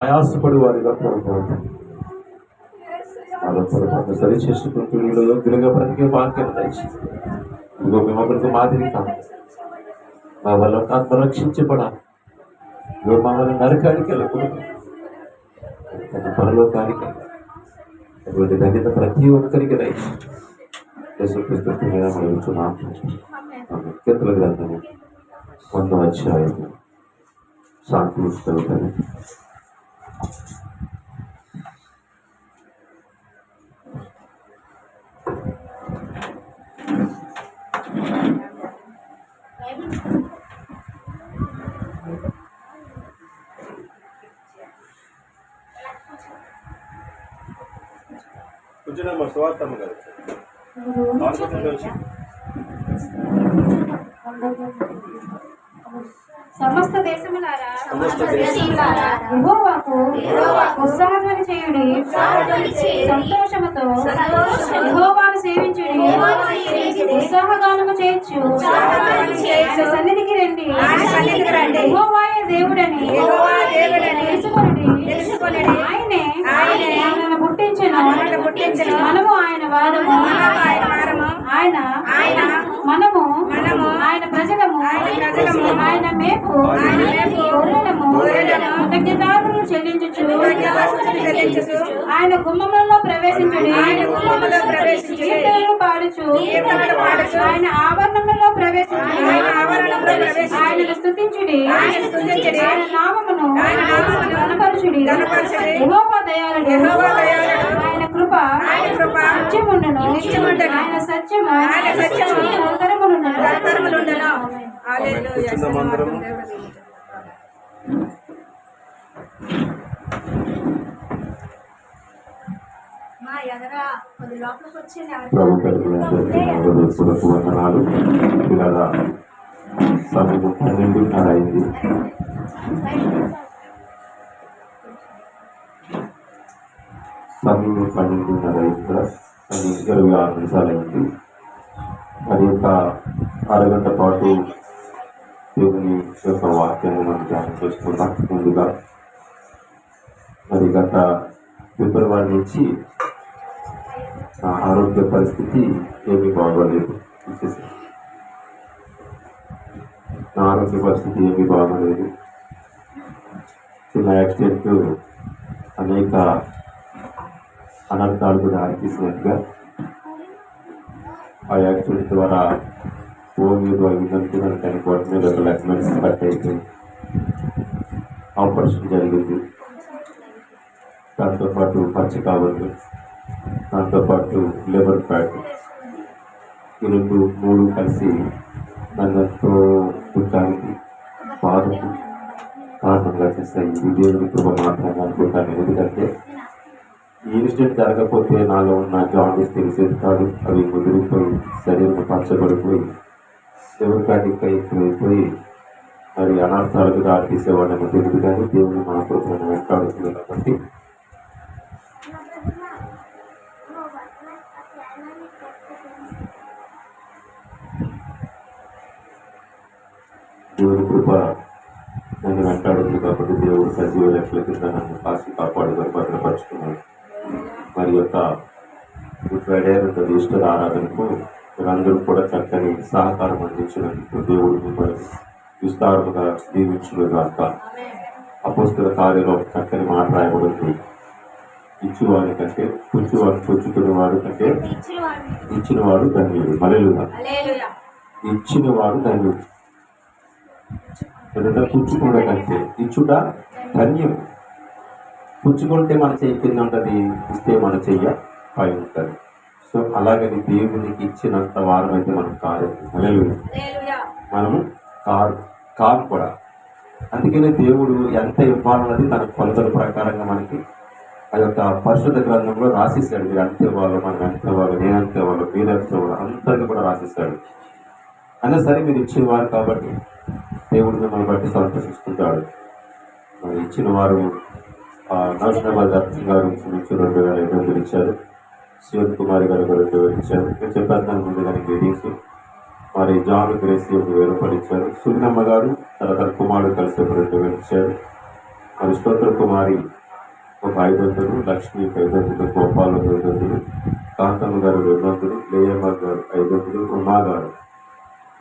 ప్రయాసపడి వారిగా పొరపాటు సరి చేసుకుంటూ వీళ్ళు యోగ్యులుగా బ్రతికే భాగ్యం దయచేసి ఇదిగో మేము ఒకరికి మాదిరి కాదు. మా వల్ల ఆత్మ రక్షించబడాలి. ఇదిగో మా వల్ల నరకానికి వెళ్ళకూడదు, పరలోకానికి అటువంటి ధన్యత ప్రతి ఒక్కరికి దయచేసి కీర్తన గ్రంథము 100వ అధ్యాయము శాంతి చదువుతాను. సమస్త దేశములారా యెహోవాకు ఉత్సాహధ్వని చేయుడి, సంతోషముతో యెహోవాను సేవించుడి, ఉత్సాహగానము చేయొచ్చు. ఆయన సన్నిధికి రండి, యెహోవాయే దేవుడని తెలుసుకొనుడి. ఆయనే మనల్ని పుట్టించెను, మనము ఆయన వారము, ఆయన మనము ఆయన ప్రజలము, ఆయన మేపు గొర్రెలము. కృతజ్ఞతార్పణలు చెల్లించుచు ఆయన గుమ్మములలో ప్రవేశించుడి, కీర్తనలు పాడుచు ఆయన ఆవరణములలో ప్రవేశించుడి, ఆయనను స్తుతించుడి, ఆయన నామమును కనపరచుడి. యెహోవా దయాళుడు, ఆయన కృప నిత్యముండును, ఆయన సత్యము తరతరములుండును. వందనాలు. ఇలాగా సమయం 12:30 అయింది. సమయం 12:30 అయింది కూడా, 26 నిమిషాలు అయింది. మరి యొక్క అరగంట పాటు దేవుని యొక్క వాక్యాన్ని మనం ధ్యానం చేసుకుంటాం. ముందుగా మరి గత ఫిబ్రవరి నుంచి నా ఆరోగ్య పరిస్థితి ఏమీ బాగోలేదు. నా ఆరోగ్య పరిస్థితి ఏమీ బాగోలేదు. చిన్న యాక్సిడెంట్ అనేక అనర్థాలకు దారితీసినట్టుగా, ఆ యాక్సిడెంట్ ద్వారా ఓవీరు అవినందుకు నన్ను చనిపోవడం మీద ఒక లెగ్మెంట్స్ కట్ అయిపోయింది. ఆపరేషన్ జరిగింది. దాంతోపాటు పచ్చకావలు, దాంతోపాటు లివర్ ఫ్యాట్, ఈ 3 కలిసి నన్ను ఎంతో దుఃఖానికి బాధకు కారణంగా చేస్తాయి. ఇది దేవుని కృప మాత్రమే అనుకుంటాను. ఎందుకంటే ఈ ఇన్సిడెంట్ జరగకపోతే నాలో ఉన్న జాండీస్ తెలిసేది కాదు. అవి ముదిరిపోయి శరీరం పచ్చబడిపోయి లివర్ ఎక్కువైపోయి మరి అనర్థాలకు దారి తీసేవాడిని తెలియదు. కానీ దేవుని మన కృపను వెంటాడుతుంది. కాబట్టి దేవుని కృప నన్ను వెంటాడుతుంది. కాబట్టి దేవుడు సజీవ లెక్కల కింద నన్ను కాసి కాపాడు భద్రపరుచుకున్నాడు. మరి యొక్క గుడ్ ఫ్రైడే ఈస్టర్ ఆరాధనకు మీరందరూ కూడా చక్కని సహకారం అందించినందుకు దేవుడు మిమ్మల్ని విస్తారముగా దీవించుగాక. అపోస్తల కార్యంలో చక్కని మాట రాయబడింది, ఇచ్చువారి కంటే పుచ్చుకునేవాడు కంటే ఇచ్చినవాడు ధన్యుడు. మల్లెలుగా ఇచ్చినవాడు ధన్యుడు. పుచ్చుకుంటే కంటే ఇచ్చుట ధన్యం. పుచ్చుకుంటే మన చెయ్యి కింద ఉంటుంది, ఇస్తే మన చెయ్య పై ఉంటుంది. సో అలాగని దేవునికి ఇచ్చినంత వారం అయితే మనం కాదు. మనము కాదు కూడా. అందుకనే దేవుడు ఎంత ఇవ్వాలన్నది తన కొలతల ప్రకారంగా మనకి ఆ యొక్క పరిశుద్ధ గ్రంథంలో రాసేసాడు. మీరు అంత ఇవ్వాలి, మనం ఎంత ఇవ్వాలి, నేను ఎంత ఇవ్వాలి, మీరు ఎంత ఇవ్వాలి, అందరినీ కూడా రాసేసాడు. అయినా సరే మీరు ఇచ్చేవారు కాబట్టి దేవుడు మిమ్మల్ని బట్టి సంతోషిస్తుంటాడు. ఇచ్చిన వారు నరసింహ దర్శన్ గారు నుంచి 2,500 ఇచ్చారు. శివన్ కుమారి గారు 2,000 ఇచ్చారు. నేను చెప్పాను ముందుగా లేడీస్. మరి జాన్ గ్రేసి 1,000 రూపాయలు ఇచ్చారు. సున్నమ్మ గారు తన కుమారుడు కలిసి 2,000 ఇచ్చారు. మరి స్తోత్ర కుమారి ఒక 500, లక్ష్మి 500, గోపాల్ 500, కాంతమ్మ గారు 200, లేయమ్మ గారు 500, ఉమా గారు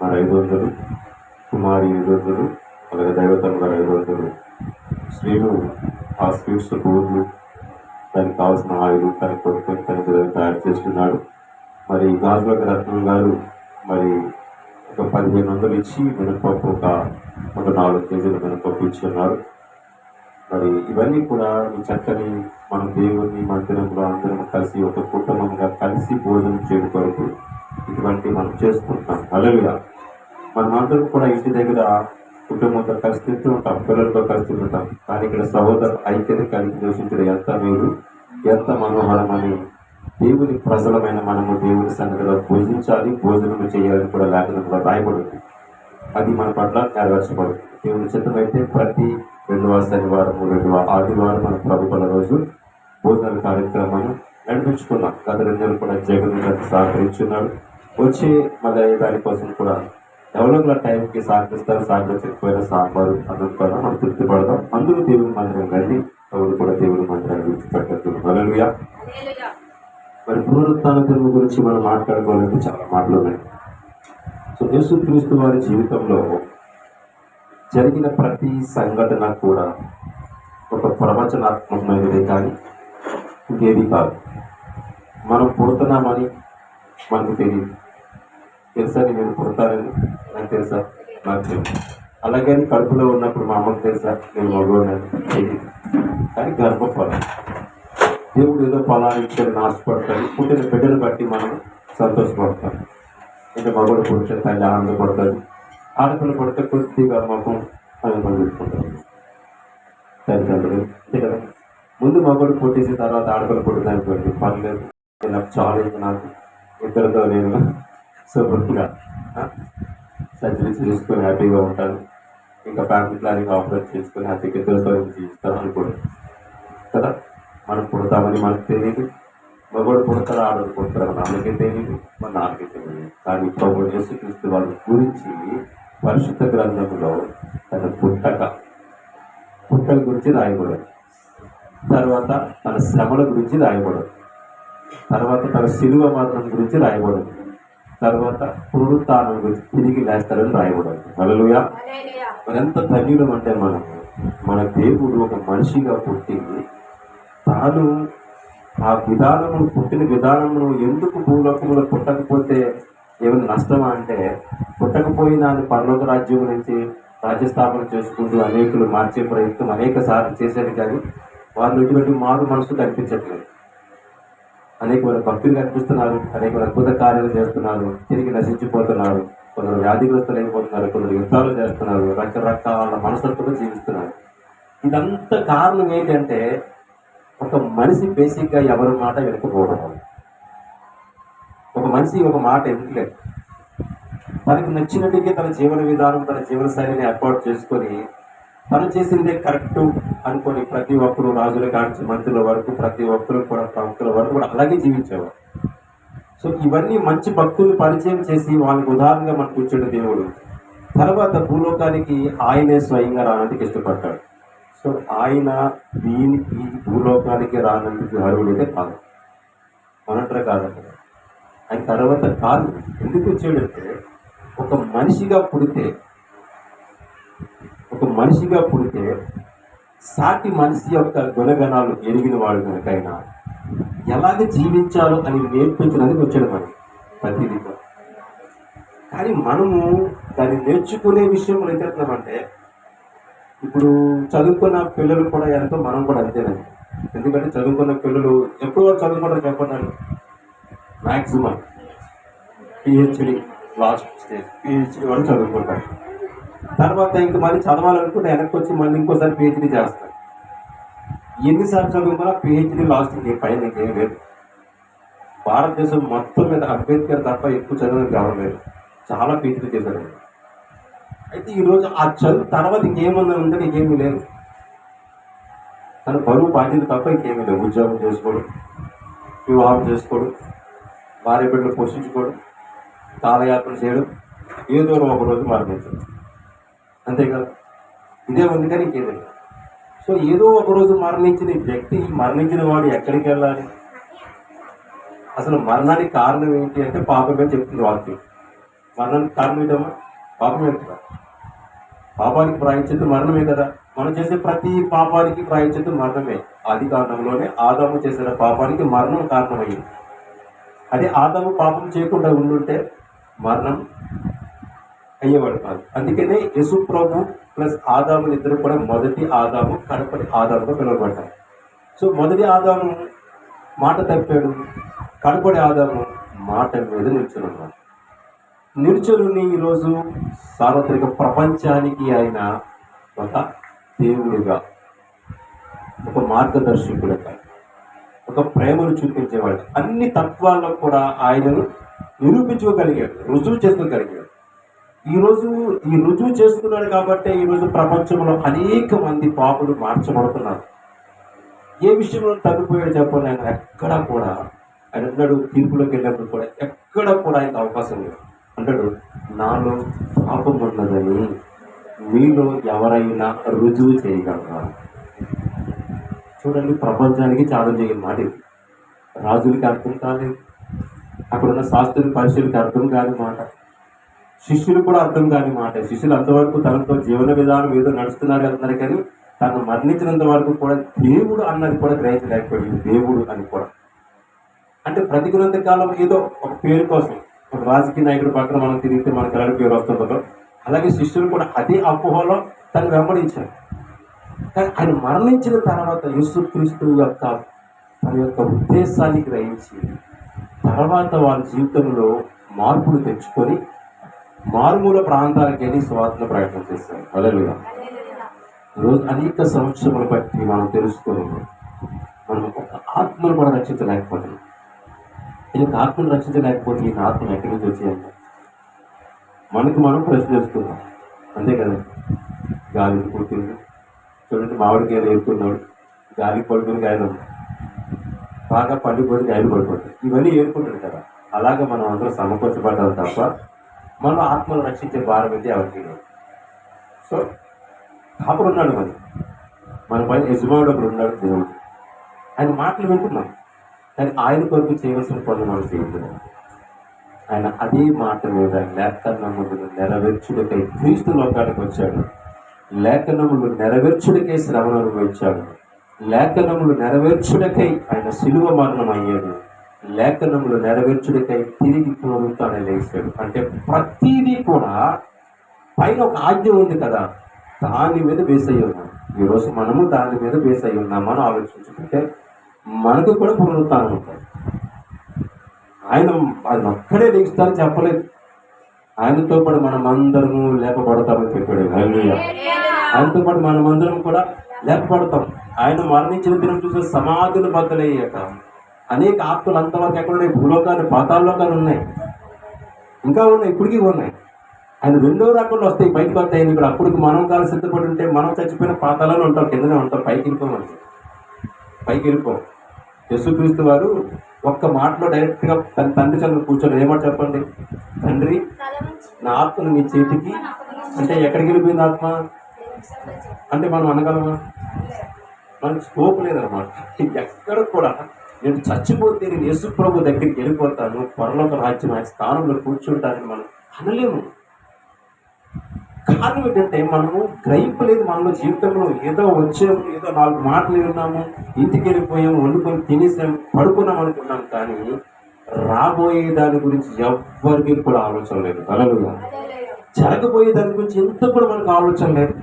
మరి 500, కుమారి 500, అలాగే దైవతమ్మ గారు 500. శ్రీను ఆ స్వీట్స్ బోర్లు దానికి కావాల్సిన ఆయిల్ తనకి కొట్టుకొని తనకి తయారు చేస్తున్నాడు. మరి గాజువాక రత్నం గారు మరి ఒక 1500 ఇచ్చి మినపప్పు ఒక 4 కేజీల మినపప్పు ఇచ్చున్నారు. మరి ఇవన్నీ కూడా ఈ చక్కని మన దేవుని మందిరంలో అందరం కలిసి ఒక కుటుంబంగా కలిసి భోజనం చేయడం కొరకు ఇటువంటి మనం చేసుకుంటాం. హల్లెలూయా. మనమందరం కూడా ఇంటి దగ్గర కుటుంబంతో కలిసి తింటూ ఉంటాం, పిల్లలతో కలిసి తింటుంటాం. కానీ ఇక్కడ సహోదర ఐక్యత కలిగి దోషించడం ఎంత మేలు, ఎంత మనోహరమని దేవుని ప్రజలమైన మనము దేవుని సన్నిధిలో పూజించాలి, భోజనం చేయాలని కూడా లేఖనంలో రాయబడింది. అది మన పట్ల నెరవేర్చబడుతుంది. దేవుని చిత్తమైతే ప్రతి 2వ శనివారం 2వ ఆదివారం మన ప్రభుత్వ రోజు భోజనాల కార్యక్రమాన్ని నడిపించుకున్నాం. గత 2 నెలలు కూడా జగన్ గారు సహకరించున్నాడు. వచ్చి మళ్ళీ దానికోసం కూడా ఎవరో టైంకి సహకరిస్తారు. సహకరించకపోయినా సాంబారు అన్నం కూడా మనం తృప్తి పడదాం. అందరూ దేవుని మందిరం కండి, ఎవరు కూడా దేవుని మందిరాన్ని విడిచిపెట్టద్దు. హల్లెలూయా. మరి పునరుత్థాన దినము గురించి మనం మాట్లాడుకోవాలంటే చాలా మాటలు ఉన్నాయి. సో యేసుక్రీస్తు వారి జీవితంలో జరిగిన ప్రతి సంఘటన కూడా ఒక ప్రవచనాత్మకమైనదే కానీ ఇంకేది కాదు. మనం పుడుతున్నామని మనకు తెలియదు. తెలుసా నేను పుడతానని నాకు తెలుసా? నాకు తెలుసు. అలాగే కడుపులో ఉన్నప్పుడు మా అమ్మకు తెలుసా నేను మగవాడిని తెలియదు. కానీ గర్భఫలం దేవుడు ఏదో ఫలాన్ని ఇచ్చాడని ఆశపడతాడు. పుట్టిన బిడ్డను బట్టి మనం సంతోషపడతాం. అంటే మగవాడు పుడితే తల్లి ఆనందపడతాడు, ఆడపిల్ల పడితే కొద్దిగా మొహం ఆనందం పెట్టుకుంటాడు తల్లిదండ్రులు. అంతే కదా. ముందు మగవాడు పుట్టేసిన తర్వాత ఆడపిల్ల పుట్టిందనుకోండి, పర్లేదు నాకు చాలేదు, నాకు ఇద్దరితో నేను శుభ్రంగా సర్జరీ చేసుకొని హ్యాపీగా ఉంటాను, ఇంకా ఫ్యామిలీ ప్లానింగ్ ఆపరేట్ చేసుకొని హ్యాపీగా ఇద్దరితో జీవిస్తాను అనుకోండి కదా. మనం పుడతామని మనకు తెలియదు, మగవాడు పుడతారు ఆడవాడు పుడతారు నాన్నకే తెలియదు, మన నాన్నకే తెలియదు. కానీ ప్రభు యేసుక్రీస్తు వాళ్ళ గురించి పరిశుద్ధ గ్రంథంలో తన పుట్టల గురించి రాయబడదు, తర్వాత తన శ్రమల గురించి రాయబడదు, తర్వాత తన శిలువ మరణం గురించి రాయబడదు, తర్వాత పునరుత్థానం గురించి తిరిగి లేస్తారని రాయబడదు. హల్లెలూయా. మరెంత ధన్యులం అంటే మన దేవుడు ఒక మనిషిగా పుట్టి తాను ఆ విధానమును పుట్టిన విధానమును ఎందుకు భూలోకములో పుట్టకపోతే ఏమైనా నష్టమా అంటే, పుట్టకపోయినా పరలోక రాజ్యం నుంచి రాజ్యస్థాపన చేసుకుంటూ అనేకులు మార్చే ప్రయత్నం అనేక సార్లు చేశారు. కానీ వాళ్ళు ఎటువంటి మారు మనసు కనిపించట్లేదు. అనేకమైన భక్తులు కనిపిస్తున్నారు, అనేక అద్భుత కార్యాలు చేస్తున్నారు, తిరిగి నశించిపోతున్నారు, కొందరు వ్యాధిగ్రస్తులు అయిపోతున్నారు, కొందరు యుద్ధాలు చేస్తున్నారు, రకరకాల మనస్తత్వంతో జీవిస్తున్నారు. ఇదంతా కారణం ఏంటంటే ఒక మనిషి బేసిక్గా ఎవరి మాట వినకపోవడం. ఒక మనిషి ఒక మాట వినట్లేదు. తనకి నచ్చినట్టుగా తన జీవన విధానం, తన జీవన శైలిని ఏర్పాటు చేసుకొని తను చేసిందే కరెక్ట్ అనుకొని ప్రతి ఒక్కరు రాజుల కాంచి మంత్రుల వరకు ప్రతి ఒక్కరు కూడా ప్రముఖుల వరకు కూడా అలాగే జీవించేవారు. సో ఇవన్నీ మంచి భక్తులు పరిచయం చేసి వాళ్ళకి ఉదాహరణగా మనకు కూర్చున్న దేవుడు తర్వాత భూలోకానికి ఆయనే స్వయంగా రానందుకు ఇష్టపడ్డాడు. సో ఆయన ఈ భూలోకానికి రానందుకు అర్హుడైతే కాదు, మొన్నట్రా కాదంట. ఆయన తర్వాత కాదు. ఎందుకు వచ్చాడంటే ఒక మనిషిగా పుడితే సాటి మనిషి యొక్క గుణగణాలు ఎరిగిన వాడు కనుకైనా ఎలాగ జీవించాలో అని నేర్పించడానికి వచ్చాడు మనం ప్రతిదీ. కానీ మనము దాన్ని నేర్చుకునే విషయంలో ఏం చేస్తున్నామంటే, ఇప్పుడు చదువుకున్న పిల్లలు కూడా ఎంతో మనం కూడా అంతేనండి. ఎందుకంటే చదువుకున్న పిల్లలు ఎప్పుడు వారు చదువుకుంటారు చెప్పండి, maximum PhD last stage PhD వరకు చదువుకుంటారు. తర్వాత ఇంక మళ్ళీ చదవాలనుకుంటే వెనక్కి వచ్చి మళ్ళీ ఇంకోసారి పిహెచ్డి చేస్తారు. ఎన్నిసార్లు చదువుకున్నా పిహెచ్డి లాస్ట్ పైన ఏం లేదు. భారతదేశం మొత్తం మీద అంబేద్కర్ తప్ప ఎక్కువ చదివిన ఎవరు లేదు, చాలా పిహెచ్డి చేశారు. అయితే ఈరోజు ఆ చదువు తర్వాత ఇంకేమన్నా ఉంటే ఇంకేమీ లేదు. తన బరువు బాధ్యత తప్ప ఇంకేమీ లేదు. ఉద్యోగం చేసుకోవడం, వివాహం చేసుకోవడం, భార్య బిడ్డలు పోషించుకోవడం, కాలయాత్ర చేయడం, ఏదో ఒకరోజు మరణించడం, అంతే కదా. ఇదే ఉంది కానీ ఇంకేమీ లేదు. సో ఏదో ఒక రోజు మరణించిన వ్యక్తి, మరణించిన వాడు ఎక్కడికి వెళ్ళాలి? అసలు మరణానికి కారణం ఏంటి అంటే పాపమే చెప్తుంది వాక్యం. మరణానికి కారణం ఏంటమ్మా? పాపమే కదా. పాపానికి ప్రాయశ్చిత్తం మరణమే కదా. మనం చేసే ప్రతి పాపానికి ప్రాయశ్చిత్తం మరణమే. ఆది కారణంలోనే ఆదాము చేసిన పాపానికి మరణం కారణమయ్యింది. అదే ఆదాము పాపం చేయకుండా ఉండుంటే మరణం అయ్యేవాడు కాదు. అందుకనే యేసు ప్రభు ప్లస్ ఆదాము ఇద్దరు కూడా మొదటి ఆదాము, కడపటి ఆదాముగా పిలువబడ్డారు. సో మొదటి ఆదాము మాట తప్పాడు, కడపటి ఆదాము మాట మీద నిల్చున్నాడు. నిల్చుని ఈరోజు సార్వత్రిక ప్రపంచానికి ఆయన ఒక దేవుడిగా, ఒక మార్గదర్శకుడిగా, ఒక ప్రేమను చూపించేవాడు. అన్ని తత్వాల్లో కూడా ఆయనను నిరూపించుకోగలిగాడు, రుజువు చేసుకోగలిగాడు. ఈరోజు ఈ రుజువు చేసుకున్నాడు కాబట్టి ఈరోజు ప్రపంచంలో అనేక మంది పాపులు మార్చబడుతున్నారు. ఏ విషయంలో తగ్గిపోయాడు చెప్పండి. ఆయన ఎక్కడా కూడా, ఆయన అన్నాడు తీర్పులోకి వెళ్ళినప్పుడు కూడా ఎక్కడ కూడా ఆయనకు అవకాశం లేదు. అంటాడు, నాలో పాపం ఉన్నదని మీలో ఎవరైనా రుజువు చేయగలరా? చూడండి, ప్రపంచానికి ఛాలెంజ్ చేయని మాట ఇది. రాజులకి అర్థం కాలేదు, అక్కడున్న శాస్త్రుల పరిశీలికి అర్థం కాని మాట, శిష్యులు కూడా అర్థం కాని మాట. శిష్యులు అంతవరకు తనతో జీవన విధానం ఏదో నడుస్తున్నారు వెళ్తున్నారు, కానీ తను మరణించినంత వరకు కూడా దేవుడు అన్నది కూడా గ్రహించలేకపోయింది. దేవుడు అని కూడా అంటే బ్రతికినంత కాలం ఏదో ఒక పేరు కోసం, ఒక రాజకీయ నాయకుడి పక్కన మనం తిరిగితే మనకు ఎలాంటి పేరు వస్తుందో అలాగే శిష్యులు కూడా అదే అపోహలో తను వెంబడించారు. కానీ ఆయన మరణించిన తర్వాత యేసుక్రీస్తు యొక్క తన యొక్క ఉద్దేశాన్ని గ్రహించి తర్వాత వాళ్ళ జీవితంలో మార్పులు తెచ్చుకొని మారుమూల ప్రాంతాలకు వెళ్ళి స్వాతంత్ర ప్రయత్నం చేశారు. హల్లెలూయా. ఈరోజు అనేక సంవత్సరములు బట్టి మనం తెలుసుకొని మనం ఒక ఆత్మను కూడా రక్షించలేకపోతున్నాం. ఈ ఆత్మను రక్షించలేకపోతే ఈ ఆత్మను ఎక్కడి నుంచి వచ్చేయండి? మనకు మనం ప్రశ్న చేస్తున్నాం, అంతే కదా. గాలి పుట్టింది, చూడండి మామిడికాయలు ఏరుకున్నాడు, గాలి పడుకుని కాయలు బాగా పండుకొని కాయలు పడిపోతాయి, ఇవన్నీ ఏరుకుంటాడు కదా. అలాగే మనం అందరూ సమకూర్చబడ్డాం తప్ప మనం ఆత్మను రక్షించే భారం అయితే ఎవరికి లేదు. సో కాపుడు ఉన్నాడు, మన పైన యజమానుడు ఒకడు ఉన్నాడు, దేవుడు. ఆయన మాటలు వింటున్నాం, కానీ ఆయన కొరకు చేయవలసిన పనులు మనం చేయలేదు. ఆయన అదే మాట మీద లేఖనములు నెరవేర్చుడికై క్రీస్తు లోకానికి వచ్చాడు. లేఖనములు నెరవేర్చుడికై శ్రమను అనుభవించాడు. లేఖనములు నెరవేర్చుడికై ఆయన శిలువ మరణం అయ్యాడు. లేఖనములు నెరవేర్చుడికై తిరిగి పునరుత్థానం లేచాడు. అంటే ప్రతిదీ కూడా పైన ఒక ఆజ్ఞ ఉంది కదా, దాని మీద బేస్ అయ్యి ఉన్నాం. ఈరోజు మనము దాని మీద బేస్ అయ్యి ఉన్నామని ఆలోచించుకుంటే మనకు కూడా పునరుత్థానం ఉంటుంది. ఆయన అది ఒక్కడే లేస్తారని చెప్పలేదు, ఆయనతో పాటు మనం అందరము లేపబడతామని చెప్పాడు. ఆయనతో పాటు మనమందరం కూడా లేపబడతాం. ఆయన మరణించిన దినం చూసే సమాధులు బద్దలయ్యాక అనేక ఆత్మలు అంతవరకు ఎక్కడ ఉన్నాయి? భూలోకాన్ని, పాతాల్లోకాలు ఉన్నాయి, ఇంకా ఉన్నాయి, ఇప్పటికీ ఉన్నాయి. ఆయన రెండో రకంలో వస్తాయి, బయటకు వస్తాయి. ఇప్పుడు అప్పటికి మనం కాలు సిద్ధపడి ఉంటే మనం చచ్చిపోయిన పాతాలలో ఉంటాం, కిందనే ఉంటాం, పైకి వెళ్ళిపోమంటే పైకి వెళ్ళిపోం. యేసుక్రీస్తు వారు ఒక్క మాటలో డైరెక్ట్గా తన తండ్రి చంద్ర కూర్చొని ఏమాట చెప్పండి, తండ్రి నా ఆత్మను మీ చేతికి అంటే ఎక్కడికి వెళ్ళిపోయింది ఆత్మ అంటే మనం అనగలమా? మనకి స్కోప్ లేదన్నమాట. ఎక్కడ కూడా నేను చచ్చిపోతే నేను యేసు ప్రభు దగ్గరికి వెళ్ళిపోతాను, పరలోక రాజ్యం ఆయన స్థానంలో కూర్చుంటానని మనం అనలేము. కారణం ఏంటంటే మనము గ్రహింపలేదు. మనలో జీవితంలో ఏదో వచ్చాము, ఏదో 4 మాటలు విన్నాము, ఇంటికి వెళ్ళిపోయాము, వండుకొని తినేసాము, పడుకున్నాం అనుకున్నాం, కానీ రాబోయే దాని గురించి ఎవ్వరికి కూడా ఆలోచన లేదు. హల్లెలూయా. జరగబోయే దాని గురించి ఎంత కూడా మనకు ఆలోచన లేదు.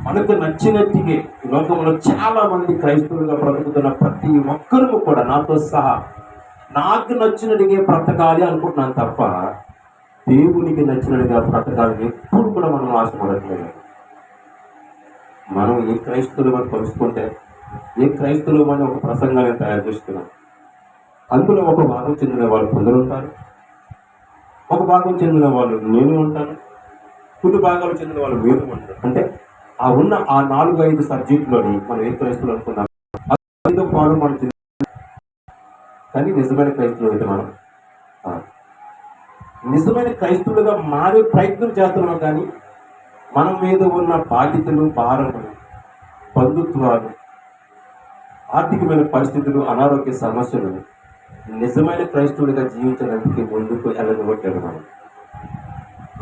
మనకు నచ్చినట్టుగా ఈ లోకంలో చాలా మంది క్రైస్తవులుగా బ్రతుకుతున్న ప్రతి ఒక్కరు కూడా నాతో సహా నాకు నచ్చినట్టుగా బ్రతకాలి అనుకుంటున్నాను తప్ప దేవునికి నచ్చినట్టుగా బ్రతకాలని ఎప్పుడు కూడా మనం ఆశపడట్లేదు. మనం ఏ క్రైస్తవులు మనం కలుసుకుంటే ఏ క్రైస్తవులు మనం ఒక ప్రసంగాన్ని తయారు చేస్తున్నాం. అందులో ఒక భాగం చెందిన వాళ్ళు కొందరు ఉంటారు, ఒక భాగం చెందిన వాళ్ళు నేను ఉంటాను, కొన్ని భాగాలు చెందిన వాళ్ళు మీరు ఉంటారు. అంటే ఆ ఉన్న ఆ 4-5 సబ్జెక్టులోని మనం ఏ క్రైస్తవులు అనుకున్నాం ఐదో పాలు మనం కానీ నిజమైన క్రైస్తవులు అయితే మనం నిజమైన క్రైస్తవులుగా మారే ప్రయత్నం చేస్తున్నాం. కానీ మన మీద ఉన్న బాధ్యతలు, భారములు బంధుత్వాలు, ఆర్థికమైన పరిస్థితులు, అనారోగ్య సమస్యలు నిజమైన క్రైస్తవుడిగా జీవించడానికి ముందుకు వెళ్ళగొట్టాడు. మనం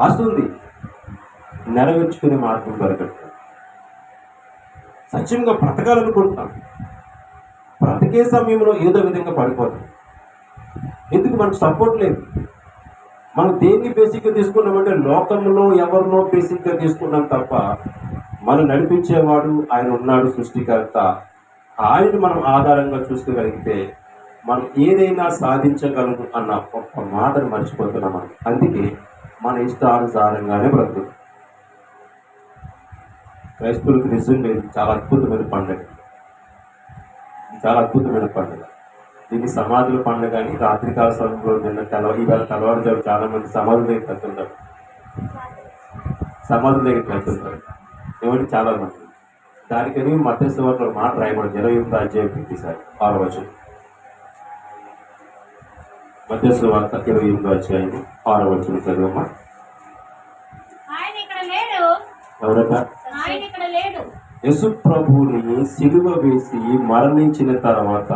ఆస్తుంది నెరవేర్చుకునే మార్గం దొరకట్లేదు. సత్యంగా బ్రతకాలనుకుంటున్నాం, బ్రతికే సమయంలో ఏదో విధంగా పడిపోతాం. ఎందుకు? మనకు సపోర్ట్ లేదు. మనం దేన్ని బేసిక్గా తీసుకున్నామంటే లోకంలో ఎవరినో బేసిక్గా తీసుకున్నాం తప్ప మనం నడిపించేవాడు ఆయన ఉన్నాడు, సృష్టికర్త. ఆయన మనం ఆధారంగా చూసుకోగలిగితే మనం ఏదైనా సాధించగలము అన్న ఒక్క మాటను మర్చిపోతున్నాం మనం. అందుకే మన ఇష్టానుసారంగానే బ్రతుకుతాం. క్రైస్తవులకు నిజంగా ఇది చాలా అద్భుతమైన పండుగ, చాలా అద్భుతమైన పండుగ. దీన్ని సమాధుల పండుగ అని రాత్రికాల సమయంలో ఇవాళ తెల్లవారుజాము చాలా మంది సమాధుల దగ్గరికి వెళ్తుంటారు, సమాధుల దగ్గరికి వెళ్తుంటారు. ఏమంటే చాలా మంది దానికని మత్తయి సువార్తలో మాట రాయబడింది. 28వ అధ్యాయం తీశారు 6వ వచనం. మత్తయి సువార్త 28వ అధ్యాయం 6వ వచనం చదువమ్మా. ఎవరట? యేసు ప్రభువుని సిలువ వేసి మరణించిన తర్వాత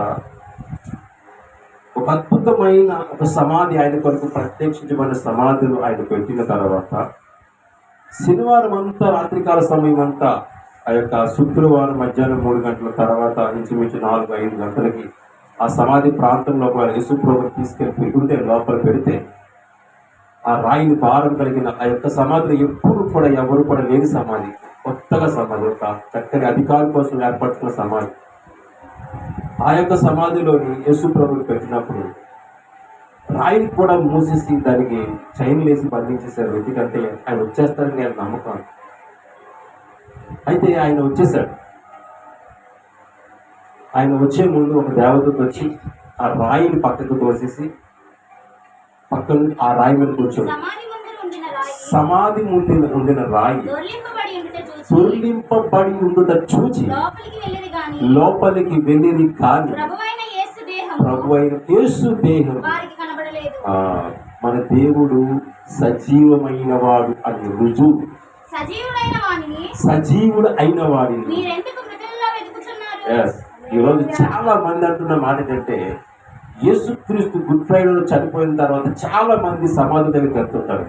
ఒక అద్భుతమైన ఒక సమాధి ఆయన కొరకు ప్రత్యక్షించబడిన సమాధులు ఆయన పెట్టిన తర్వాత శనివారం అంతా, రాత్రికాల సమయం అంతా, ఆ యొక్క శుక్రవారం మధ్యాహ్నం 3 గంటల తర్వాత ఇంచుమించు 4-5 గంటలకి ఆ సమాధి ప్రాంతంలో యేసు ప్రభువుని తీసుకెళ్ళి పెట్టుంటే లోపల పెడితే ఆ రాయిని భారం కలిగిన ఆ యొక్క సమాధిలో ఎప్పుడు కూడా ఎవరు కూడా లేని సమాధి, కొత్తగా సమాధి, ఒక చక్కని అధికారం కోసం ఏర్పడుతున్న సమాధి. ఆ యొక్క సమాధిలోని యేసు ప్రభువుని పెట్టినప్పుడు రాయిని కూడా మూసేసి దానికి చైన్లు వేసి బంధించేశారు. ఎందుకంటే ఆయన వచ్చేస్తారని నేను నమ్మకం. అయితే ఆయన వచ్చేసాడు. ఆయన వచ్చే ముందు ఒక దేవదూత వచ్చి ఆ రాయిని పక్కకు తోసేసి పక్కన ఆ రాయి మీద కూర్చోండి. సమాధి ముందు ఉండిన రాయి దొర్లింపబడి ఉండుట చూచి లోపలికి వెళ్ళింది, కానీ ప్రభు అయిన యేసు దేహం, మన దేవుడు సజీవమైన వాడు అని రుజువు, సజీవుడు అయిన వాడిని. ఈరోజు చాలా మంది అంటున్న మాట ఏంటంటే యేసుక్రీస్తు గుడ్ ఫ్రైడేలో చనిపోయిన తర్వాత చాలా మంది సమాధి దగ్గరికి వెళ్తుంటారు.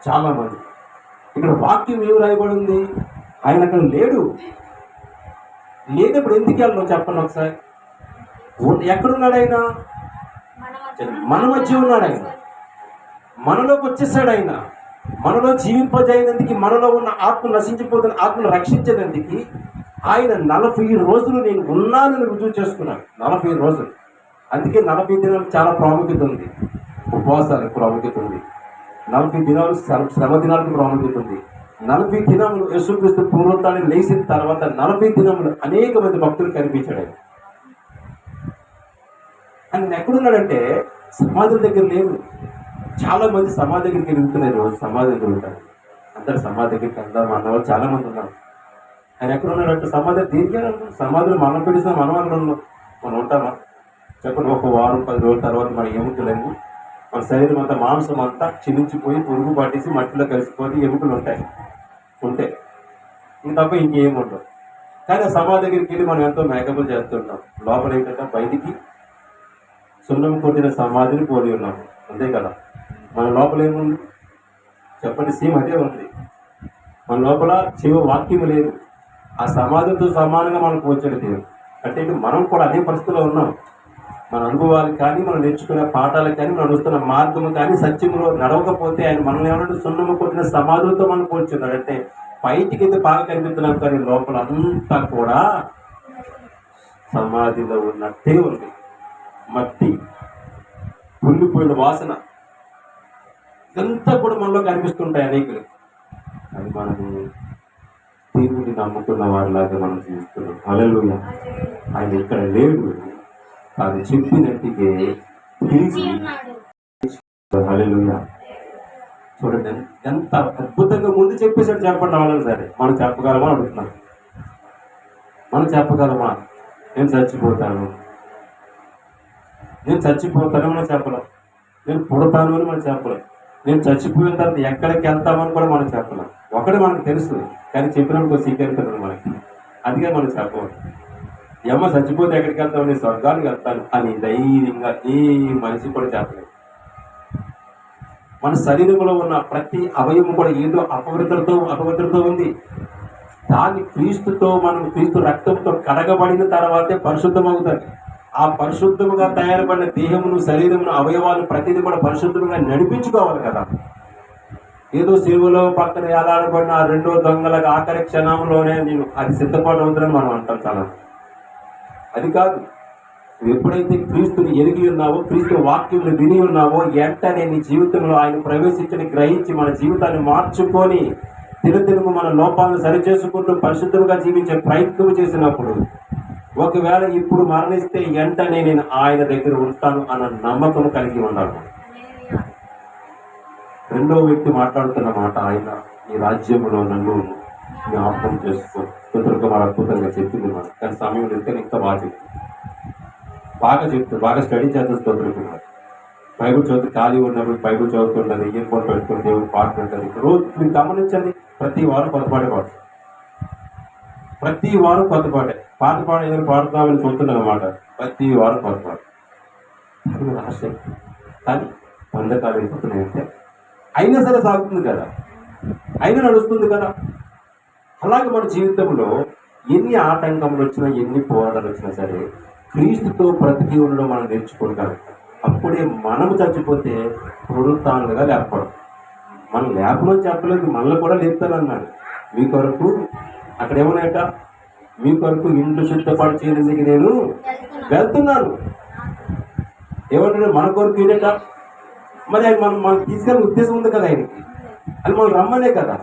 చాలా మంది. ఇక్కడ వాక్యం ఏమి రాయబడింది? ఆయన అక్కడ లేడు. లేనప్పుడు ఎందుకు వెళ్ళను చెప్పండి ఒకసారి. ఎక్కడున్నాడు ఆయన? మన మధ్య ఉన్నాడు ఆయన. మనలోకి వచ్చేసాడు ఆయన. మనలో జీవింపజేయనందుకు, మనలో ఉన్న ఆత్మ నశించిపోతున్న ఆత్మను రక్షించేందుకు ఆయన 40 రోజులు నేను ఉన్నానని రుజువు చేసుకున్నాను. 40 రోజులు. అందుకే 40 దినాలకు చాలా ప్రాముఖ్యత ఉంది. ఉపవాసాలకు ప్రాముఖ్యత ఉంది. 40 దినాలు శ్రమ దినాలకు ప్రాముఖ్యత ఉంది. 40 దినములు యేసుక్రీస్తు పునరుత్థానం లేచిన తర్వాత 40 దినములు అనేక మంది భక్తులు కనిపించాడు ఆయన. ఆయన ఎక్కడున్నాడంటే సమాధుల దగ్గర లేవు. చాలా మంది సమాధి దగ్గరికి వెళ్తున్నారు. రోజు సమాధి దగ్గర ఉంటారు. అందరు సమాధి దగ్గరికి వెళ్దాం అన్నవాళ్ళు చాలా మంది ఉన్నారు. ఆయన ఎక్కడున్నాడంటే సమాధి దీనికే సమాధులు మనం పెట్టిన మనం అక్కడ ఉన్నాం. మనం ఉంటామా చెప్పండి? ఒక వారం 10 రోజుల తర్వాత మన ఎముకలన్నీ, మన శరీరం అంతా, మాంసం అంతా క్షీణించిపోయి పురుగు పట్టేసి మట్టిలో కలిసిపోయి ఎముకలు ఉంటాయి ఉంటే ఇంక తప్ప ఇంకేం ఉండవు. కానీ ఆ సమాధి దగ్గరికి వెళ్ళి మనం ఎంతో మేకప్లు చేస్తుంటాం. లోపల ఏంటంటే బయటికి సున్నం కొట్టిన సమాధిని పోలి ఉన్నాం, అంతే కదా. మన లోపల ఏముంది చెప్పండి? సేమ్ అదే ఉంది. మన లోపల జీవ వాక్యం లేదు. ఆ సమాధితో సమానంగా మనం పోల్చడం లేదు. అంటే మనం కూడా అదే పరిస్థితిలో ఉన్నాం. మన అనుభవాలు కానీ, మనం నేర్చుకునే పాఠాలు కానీ, మనం వస్తున్న మార్గము కానీ సత్యంలో నడవకపోతే ఆయన మనల్ని ఏమంటే సున్నము కొట్టిన సమాధులతో మనం పోల్చున్నాడు. అంటే బయటికి అయితే బాగా కనిపిస్తున్నాం, కానీ లోపల అంతా కూడా సమాధిలో ఉన్నట్టే ఉంది. మట్టి, కుళ్ళిపోయిన వాసన ఇదంతా కూడా మనలో కనిపిస్తుంటాయి అనేకులు. అది మనము దేవుడిని నమ్ముకున్న వారిలాగా మనం చూస్తున్నాం. హల్లెలూయా. ఆయన ఇక్కడ లేడు, అది చెప్పినట్టుగా తిరిగి. హల్లెలూయా. చూడండి ఎంత అద్భుతంగా ముందు చెప్పేసాడు. చెప్పండి వాళ్ళని సరే, మనం చెప్పగలమా అడుగుతున్నాం. మనం చెప్పగలమా? నేను చచ్చిపోతాను మనం చెప్పలేం. నేను పుడతాను అని మనం చెప్పలేం. నేను చచ్చిపోయిన తర్వాత ఎక్కడికి వెళ్తామని కూడా మనం చెప్పలేం. ఒకటి మనకు తెలుసు, కానీ చెప్పినప్పుడు సీక్రెట్ కదా మనకి. అందుకే మనం చెప్పవాలి. ఏమో చచ్చిపోతే ఎక్కడికి వెళ్తామని, స్వర్గానికి వెళ్తాను అని ధైర్యంగా ఏ మనిషి కూడా చెప్పలేదు. మన శరీరంలో ఉన్న ప్రతి అవయవం కూడా ఏదో అపవిత్రతో ఉంది. దాన్ని క్రీస్తుతో, మనం క్రీస్తు రక్తంతో కడగబడిన తర్వాతే పరిశుద్ధం అవుతుంది. ఆ పరిశుద్ధముగా తయారుపడిన దేహమును, శరీరమును, అవయవాలు ప్రతిదీ కూడా పరిశుద్ధంగా నడిపించుకోవాలి కదా. ఏదో సేవలో పక్కన ఏలాడబడిన ఆ రెండో దొంగలకు ఆఖరి క్షణంలోనే నేను అది సిద్ధపాటు అవుతుందని మనం అంటాం చాలా. అది కాదు. ఎప్పుడైతే క్రీస్తుని ఎరిగి ఉన్నావో, క్రీస్తు వాక్యములు విని ఉన్నావో, వెంటనే నీ జీవితంలో ఆయన ప్రవేశించని గ్రహించి మన జీవితాన్ని మార్చుకొని దినదినము మన లోపాలను సరిచేసుకుంటూ పరిశుద్ధంగా జీవించే ప్రయత్నం చేసినప్పుడు, ఒకవేళ ఇప్పుడు మరణిస్తే వెంటనే నేను ఆయన దగ్గర ఉంటాను అన్న నమ్మకం కలిగి ఉండాలి. రెండో వ్యక్తి మాట్లాడుతున్న మాట, ఆయన ఈ రాజ్యంలో నన్ను జ్ఞాపకం చేసుకో. స్తోత్రకుమార్ అద్భుతంగా చెప్పింది మాట, కానీ సమయం వెళ్తే ఇంకా బాగా చెప్తుంది, బాగా స్టడీ చేస్తుంది స్తోత్రకుమార్. బైబుల్ చదువుతూ ఖాళీ ఉన్నప్పుడు బైబుల్ చదువుతుంటుంది, ఇయర్ ఫోన్ పెట్టుకుని దేవుడు పాటలు ఉంటుంది. రోజు మీరు గమనించండి, ప్రతి వారం కొత్త పాటే పాడుతుంది. ప్రతి వారం కొత్త పాటే పాట ఏదైనా పాడుతామని చూస్తున్నాం అన్నమాట. ప్రతి వారం కొత్త పాట. అది ఆశయం, కానీ బంధకాలు అయిపోతున్నాయంటే అయినా సరే సాగుతుంది కదా, అయినా నడుస్తుంది కదా. అలాగే మన జీవితంలో ఎన్ని ఆటంకములు వచ్చినా, ఎన్ని పోరాటాలు వచ్చినా సరే క్రీస్తుతో బ్రతికి ఉండడం మనం నేర్చుకోగలం. అప్పుడే మనము చచ్చిపోతే పునరుత్థానులుగా లేపడం. మనం లేపమని చెప్పలేదు, మనల్ని కూడా లేపుతానన్నాడు. మీ కొరకు అక్కడ ఏమన్నాయట, మీ కొరకు ఇంట్లో సిద్ధపాటు చేయడానికి నేను వెళ్తున్నాను. ఏమంటాడు, మన కొరకు ఏంటట, మరి ఆయన మనం తీసుకెళ్ళే ఉద్దేశం ఉంది కదా ఆయనకి, అది మనం రమ్మనే కదా.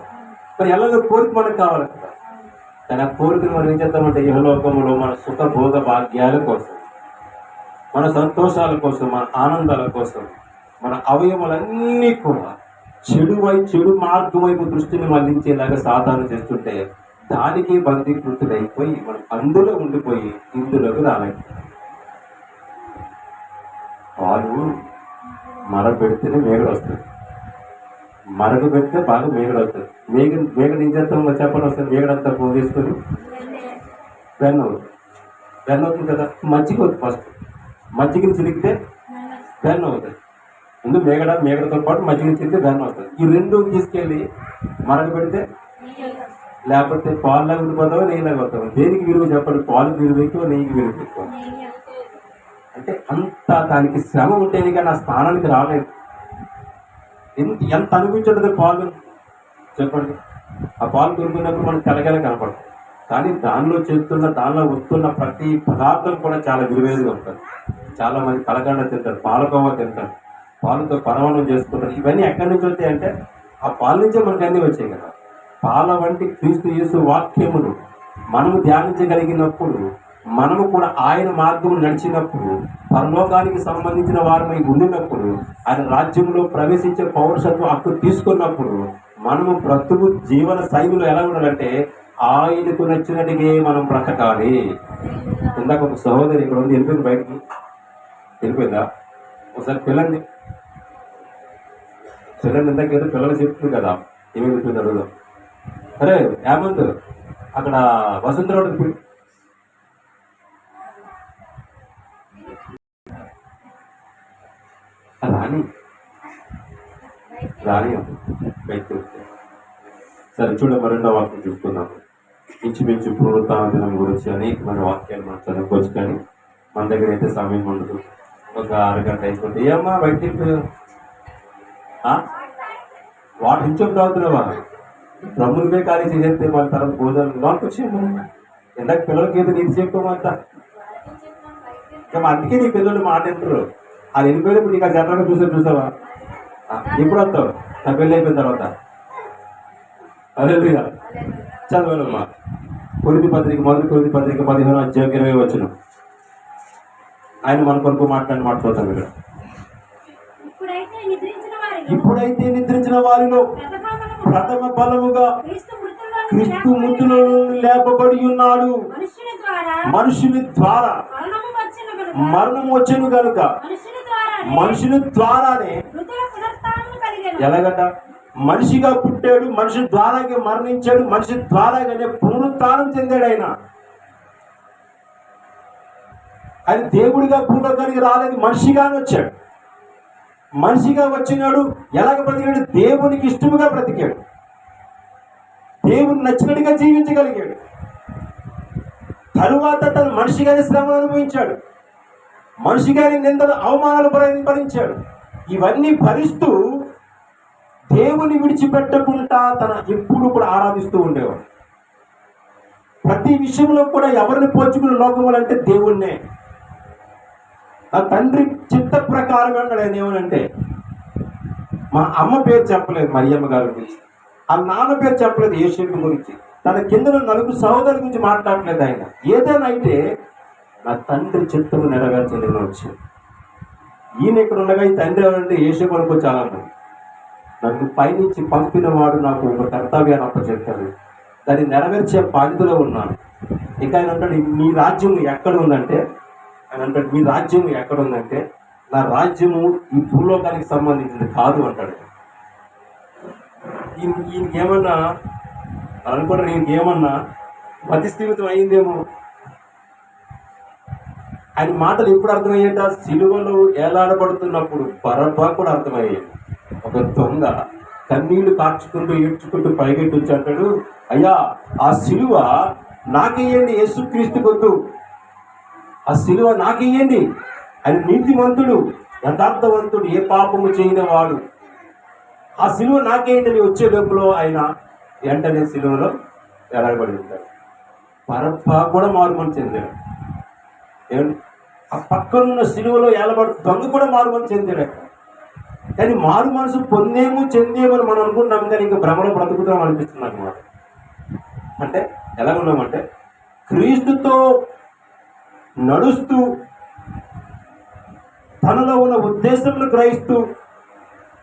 మరి ఎలా కోరిక మనకు కావాలి కదా. కానీ ఆ కోరికను మనం ఏం చేద్దామంటే, ఇహలోకంలో మన సుఖ భోగ భాగ్యాల కోసం, మన సంతోషాల కోసం, మన ఆనందాల కోసం, మన అవయవాలన్నీ కూడా చెడు మార్గం వైపు దృష్టిని మళ్లించేలాగా సాధన చేస్తుంటే దానికి బందీకృతుడైపోయి మనం అందులో ఉండిపోయి ఇందులోకి రాలేదు. పాలు మరపెడితేనే మేగడ వస్తుంది, మరగ పెడితే బాగా మేగడ వస్తుంది. మేగడ ఏం చేస్తాం చెప్పండి, వస్తుంది మేగడంతా పోగేసుకొని వెన్న అవుతుంది. వెన్న అవుతుంది కదా, మజ్జిగ అవుతుంది. ఫస్ట్ మజ్జిగని చిలికితే వెన్న అవుతుంది. ముందు మేగడతో పాటు మజ్జిగని చిలికితే వెన్న అవుతుంది. ఈ రెండు తీసుకెళ్ళి మరగ పెడితే, లేకపోతే పాలులాగా ఉండిపోతావో నెయ్యిలాగా అవుతావు. దేనికి విలువ చెప్పండి, పాలు విలువ ఎక్కువ, నెయ్యికి విలువ ఎక్కువ. అంటే అంత దానికి శ్రమ ఉంటేనే కానీ ఆ స్థానానికి రాలేదు. ఎంత అనిపించదు పాలు చెప్పండి. ఆ పాలు దొరికినప్పుడు మనకు తెలగల కనపడుతుంది, కానీ దానిలో వస్తున్న ప్రతి పదార్థం కూడా చాలా విలువైనగా ఉంటుంది. చాలా మంది కలగండ తింటారు, పాలకోవా తింటారు, పాలతో పరమాణం చేసుకుంటారు. ఇవన్నీ ఎక్కడి నుంచి వచ్చాయంటే ఆ పాల నుంచే మనకు అన్నీ వచ్చాయి కదా. పాల వంటి క్రీస్తు యేసు వాక్యములు మనము ధ్యానించగలిగినప్పుడు, మనము కూడా ఆయన మార్గము నడిచినప్పుడు, పరలోకానికి సంబంధించిన వారమై ఉండినప్పుడు, ఆయన రాజ్యంలో ప్రవేశించే పౌరుషత్వం హక్కు తీసుకున్నప్పుడు, మనము బ్రతుకు జీవన శైలిలో ఎలా ఉండాలంటే ఆయనకు నచ్చినట్టుగా మనం బ్రతకాలి. ఇందాక ఒక సహోదరి ఇక్కడ ఉంది, వెళ్ళిపోయింది, బయటికి వెళ్ళిపోయిందా? ఒకసారి పిల్లండి ఇందాక ఏదో పిల్లలు చెప్తుంది కదా, ఏమి వెళ్ళిపోయింది అడుగుదాం. అరే హేమంత్, అక్కడ వసంతరావు రాని బయటకు. సరే చూడండి, రెండో వాక్యం చూసుకున్నాము. ఇంచుమించు పునరుత్థాన దినం గురించి అనేకమైన వాక్యాలు మనం చదువుకోవచ్చు, కానీ మన దగ్గర అయితే సమయం ఉండదు. ఒక అరగంట అయిపోతే ఏమ్మా బయటికి వాటర్ ఇంచోపు తాగుతున్నావా, రమ్ములపై ఖాళీ చేసేస్తే మన తర్వాత భోజనం లోనికి వచ్చేయము. ఇందాక పిల్లలకి ఏదో నీకు చెప్పుకోమంట, అందుకే నీ పిల్లలు మాట వింటారు. అది వెళ్ళిపోయినప్పుడు నీకు ఆ జనరల్గా చూసావా, ఎప్పుడు వస్తావు నా పెళ్ళి అయిపోయిన తర్వాత? అదే చదవాలమ్మా. మొదటి కొరింథీ పత్రిక 15వ అధ్యాయం 20వ వచనం. ఆయన మన కొరకు మాట్లాడతాం ఇక్కడ. ఇప్పుడైతే నిద్రించిన వారిలో ప్రథమ బలముగా క్రీస్తు మృతులలో లేపబడి ఉన్నాడు. మనుషుని ద్వారా మరణం వచ్చెను కనుక మనుషుని ద్వారానే ఎలాగట? మనిషిగా పుట్టాడు, మనిషి ద్వారాగా మరణించాడు, మనిషి ద్వారాగానే పునరుత్థానం చెందాడు ఆయన. ఆయన దేవుడిగా భూలోకానికి రాలేదు, మనిషిగానే వచ్చాడు. మనిషిగా వచ్చినాడు. ఎలాగ బ్రతికాడు? దేవునికి ఇష్టముగా బ్రతికాడు, దేవుని నచ్చినట్టుగా జీవించగలిగాడు. తరువాత తను మనిషిగానే శ్రమను అనుభవించాడు, మనిషిగానే నిందలు అవమానాలు భరించాడు. ఇవన్నీ భరిస్తూ దేవుని విడిచిపెట్టకుండా తన ఎప్పుడు కూడా ఆరాధిస్తూ ఉండేవాడు. ప్రతి విషయంలో కూడా ఎవరిని పోల్చుకునే లోకములు అంటే దేవుణ్ణే. ఆ తండ్రి చిత్త ప్రకారం అన్నాడు ఆయన. ఏమనంటే, మా అమ్మ పేరు చెప్పలేదు మరియమ్మ గారి గురించి, ఆ నాన్న పేరు చెప్పలేదు యేసేపు గురించి, తన కింద నలుగురు సహోదరుల గురించి మాట్లాడలేదు ఆయన. ఏదైనా అయితే నా తండ్రి చిత్తము నెరవేర్చని వచ్చాను. ఈయన ఇక్కడ ఉండగా ఈ తండ్రి ఎవరంటే యేసేపు అనుకో. చాలా మంది నన్ను పైనుంచి పంపిన వాడు నాకు ఒక కర్తవ్యాన్ని అప్పచెప్తాడు, దాన్ని నెరవేర్చే బాధ్యతలో ఉన్నాను. ఇంకా ఆయన అంటాడు, మీ రాజ్యం ఎక్కడ ఉందంటే, ఆయన అంటాడు, మీ రాజ్యం ఎక్కడ ఉందంటే, నా రాజ్యము ఈ భూలోకానికి సంబంధించింది కాదు అంటాడు. ఈయనకేమన్నా అనుకుంటారు, ఈయనకేమన్నా మతిస్థిమితం అయిందేమో. ఆయన మాటలు ఎప్పుడు అర్థమయ్యేట? సిలువలో ఏలాడబడుతున్నప్పుడు బరబ్బా కూడా అర్థమయ్యేది. ఒక దొంగ కన్నీళ్లు కార్చుకుంటూ ఏడ్చుకుంటూ పైకెట్టి వచ్చి అంటాడు, అయ్యా ఆ సిలువ నాకేయండి, యేసుక్రీస్తు వద్దు, ఆ సిలువ నాకేయండి. ఆయన నీతిమంతుడు, యథార్థవంతుడు, ఏ పాపము చేయని వాడు, ఆ సిలువ నాకేయండి అని వచ్చే లోపల ఆయన వెంటనే సిలువలో ఎలాగబడి ఉంటాడు. బరబ్బా కూడా మారుమని చెందాడు. ఆ పక్కనున్న సిలువలో ఏలబడు దొంగ కూడా మారుమని చెందాడు. కానీ మారు మనసు పొందేమో చెందేమని మనం అనుకుంటున్నాం, కానీ ఇంకా భ్రమలో బ్రతుకుతాం అనిపిస్తుంది అన్నమాట. అంటే ఎలా ఉన్నామంటే, క్రీస్తుతో నడుస్తూ తనలో ఉన్న ఉద్దేశంలో గ్రహిస్తూ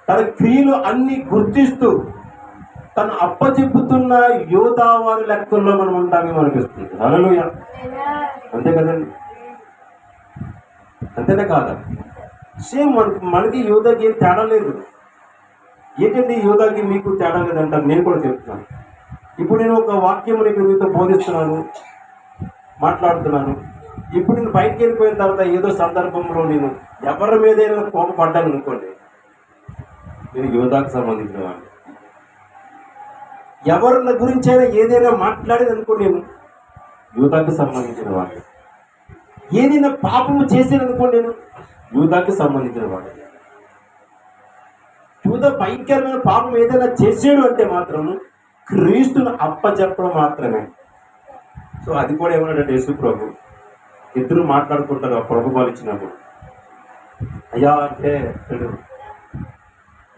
తన క్రియలు అన్ని గుర్తిస్తూ తను అప్పచెప్పుతున్న యోధావారి లెక్కల్లో మనం ఉంటామేమో అనిపిస్తుంది. హల్లెలూయా. అంతే కదండి, అంతేనే కాదా? సేమ్ మనకి యోధాకి ఏం తేడా లేదు. ఏంటండి యోధాకి మీకు తేడా లేదంటారు? నేను కూడా చెప్తున్నాను. ఇప్పుడు నేను ఒక వాక్యం మీతో బోధిస్తున్నాను, మాట్లాడుతున్నాను. ఇప్పుడు నేను బయటకు వెళ్ళిపోయిన తర్వాత ఏదో సందర్భంలో నేను ఎవరి మీదైనా కోపపడ్డాను అనుకోండి, నేను యోధాకు సంబంధించిన వాడిని. ఎవరి గురించైనా ఏదైనా మాట్లాడేది అనుకోండి, నేను యోధాకు సంబంధించిన వాడిని. ఏదైనా పాపము చేసేది అనుకోండి, నేను యూదాకి సంబంధించిన వాడు. యూద భయంకరమైన పాపం ఏదైనా చేసాడు అంటే మాత్రం క్రీస్తును అప్పచెప్పడం మాత్రమే. సో అది కూడా ఏమన్నాడంటే యేసు ప్రభు, ఇద్దరు మాట్లాడుకుంటారు ఆ ప్రభు వాళ్ళు ఇచ్చినప్పుడు. అయ్యా అంటే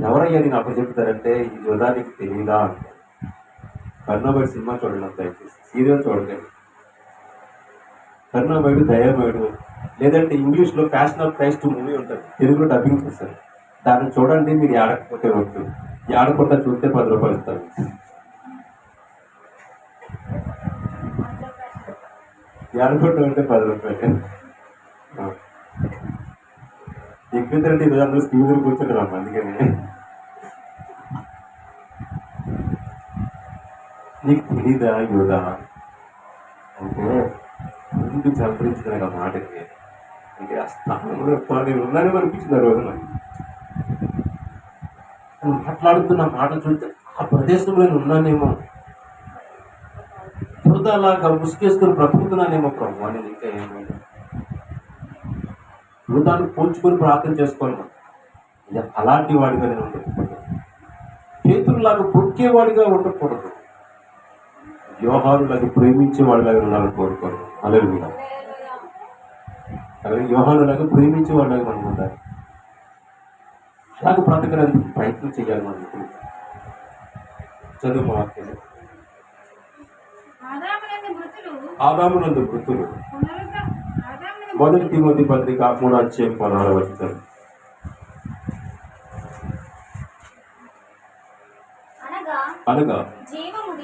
ఎవరయ్యా నేను అప్పచెప్తారంటే, ఈ యూదానికి తెలియదా అంటే. కరుణామయుడు సినిమా చూడండి, దయచేసి సీరియల్ చూడకండి. కరుణామయుడు దయామయుడు, లేదంటే ఇంగ్లీష్లో ఫ్యాషన్ ఆఫ్ క్రైస్ట్ మూవీ ఉంటుంది, తెలుగులో డబ్బింగ్ చేస్తారు, దాన్ని చూడండి. మీరు ఆడకపోతే వద్దు, ఆడకుండా చూస్తే 10 రూపాయలు ఇస్తారు. ఆడకుండా ఉంటే 10 రూపాయలు. ఎక్కువంటే ఈరోజు అందరూ స్కూల్ కూర్చుంటారు, అందుకని. నీకు తెలీదా యోధా అంటే ముందు చంపరించిన మాటకి అంటే ఆ స్థానంలో నేను ఉన్నానే అనిపించింది ఆ రోజున. మాట్లాడుతున్న మాటలు చూస్తే ఆ ప్రదేశంలో నేను ఉన్నానేమో, యూదాలాగా ముసుకేసుకొని బ్రతుకుతున్నానేమో ప్రభు అని. ఇంకా ఏమైనా యూదాన్ని పోల్చుకొని ప్రార్థన చేసుకోవాలి మనం. అలాంటి వాడిగా నేను ఉండకూడదు, పేతురులాగా పొక్కేవాడిగా ఉండకూడదు, యోహానులాగా ప్రేమించేవాడిలాగా ఉండాలని కోరుకోరు. హల్లెలూయా. అలాగే యోహానులాగా ప్రేమించేవాడిలాగా మనం ఉండాలి. అలాగే బ్రతకడానికి ప్రయత్నం చేయాలి మనం. చదువు వాక్యం. ఆదామునందు మృతులు. 1 తిమోతి పత్రిక 3:16. అనగా జీవముగా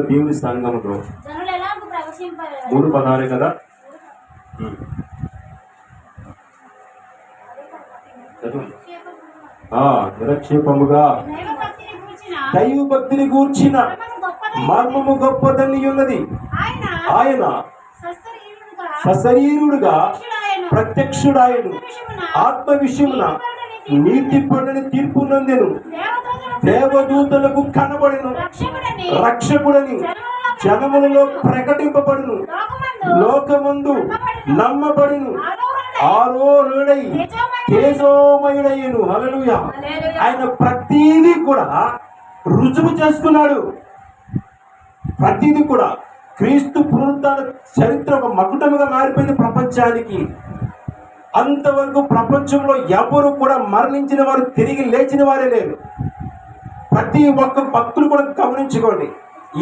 దేవుని సంఘములో 3:16 కదా. నిరక్షేపముగా దైవ భక్తిని గూర్చిన మర్మము గొప్పదని ఉన్నది. ఆయన సశరీరుడుగా ప్రత్యక్షుడాయను, ఆత్మ విషయమున నీతి పనుని తీర్పు నందెను, దేవదూతలకు కనబడెను, రక్షకుడని జనములలో ప్రకటింపబడును, లోకమందు నమ్మబడును, ఆరోహుడై తేజోమయుడయ్యను. హల్లెలూయా. ఆయన ప్రతిదీ కూడా రుజువు చేసుకున్నాడు. ప్రతిదీ కూడా క్రీస్తు పునరుద్ధాన చరిత్ర ఒక మకుటముగా మారిపోయింది ప్రపంచానికి. అంతవరకు ప్రపంచంలో ఎవరు కూడా మరణించిన వారు తిరిగి లేచిన వారే లేరు. ప్రతి ఒక్క భక్తులు కూడా గమనించుకోండి,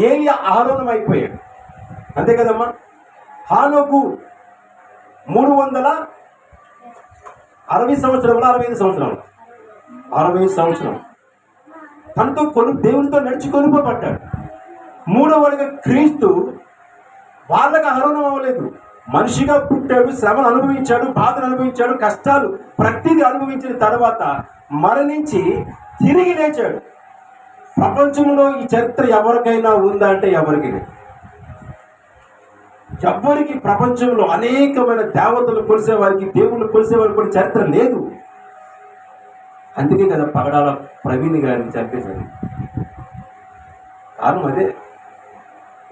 ఏలియా ఆరోహణం అయిపోయాడు, అంతే కదమ్మా. హానోకు 360 సంవత్సరంలో 65 సంవత్సరాలు 60 సంవత్సరం తనతో దేవునితో నడిచి కొనుక్కోబడ్డాడు. మూడవదిగా క్రీస్తు వాళ్ళకి ఆరోహణం అవ్వలేదు, మనిషిగా పుట్టాడు, శ్రమను అనుభవించాడు, బాధను అనుభవించాడు, కష్టాలు ప్రతిదీ అనుభవించిన తర్వాత మరణించి తిరిగి లేచాడు. ప్రపంచంలో ఈ చరిత్ర ఎవరికైనా ఉందా అంటే ఎవరికి లేదు. ఎవరికి ప్రపంచంలో అనేకమైన దేవతలు కొలిసే వారికి, దేవుళ్ళు కొలిసే వారికి కూడా చరిత్ర లేదు. అందుకే కదా పగడాల ప్రవీణ్ గారిని చంపేశారు. కారణం అదే.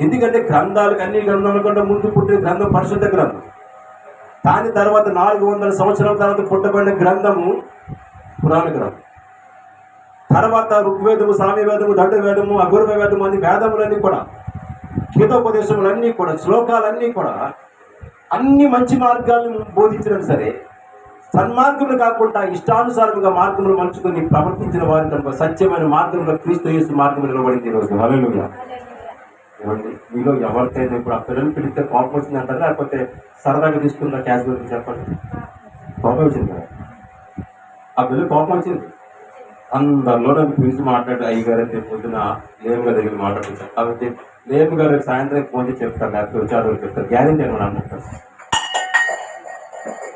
ఎందుకంటే గ్రంథాలకు అన్ని గ్రంథాల కంటే ముందు పుట్టిన గ్రంథం పరిశుద్ధ గ్రంథం. దాని తర్వాత 400 సంవత్సరాల తర్వాత పుట్టబడిన గ్రంథము పురాణ గ్రంథం. తర్వాత ఋగ్వేదము, సామవేదము, దండవేదము, అఘోర వేదము అన్ని వేదములన్నీ కూడా, గీతోపదేశములన్నీ కూడా, శ్లోకాలన్నీ కూడా అన్ని మంచి మార్గాలను బోధించడం సరే, సన్మార్గములు కాకుండా ఇష్టానుసారముగా మార్గములు మలుచుకొని ప్రవర్తించిన వారి కనుక సత్యమైన మార్గంలో క్రీస్తు యేసు మార్గం నిలబడింది ఈరోజు. హల్లెలూయా. ఏమండి, మీలో ఎవరికైనా ఇప్పుడు ఆ పిల్లలు పిలిస్తే కోపం వచ్చింది అంటారా, లేకపోతే సరదాగా తీసుకున్న క్యాజువల్ చెప్పండి? కోపం వచ్చింది కదా, ఆ పిల్లలు కోపం వచ్చింది. అందరిలో నన్ను పిలిచి మాట్లాడు, అయ్యగారు అని పొద్దున లేము గారి దగ్గర మాట్లాడుతారు. కాబట్టి లేము గారు సాయంత్రం ఫోన్ చేసి చెప్తారు, లేకపోతే వచ్చారు చెప్తారు, గ్యారెంటీ అని అంటారు.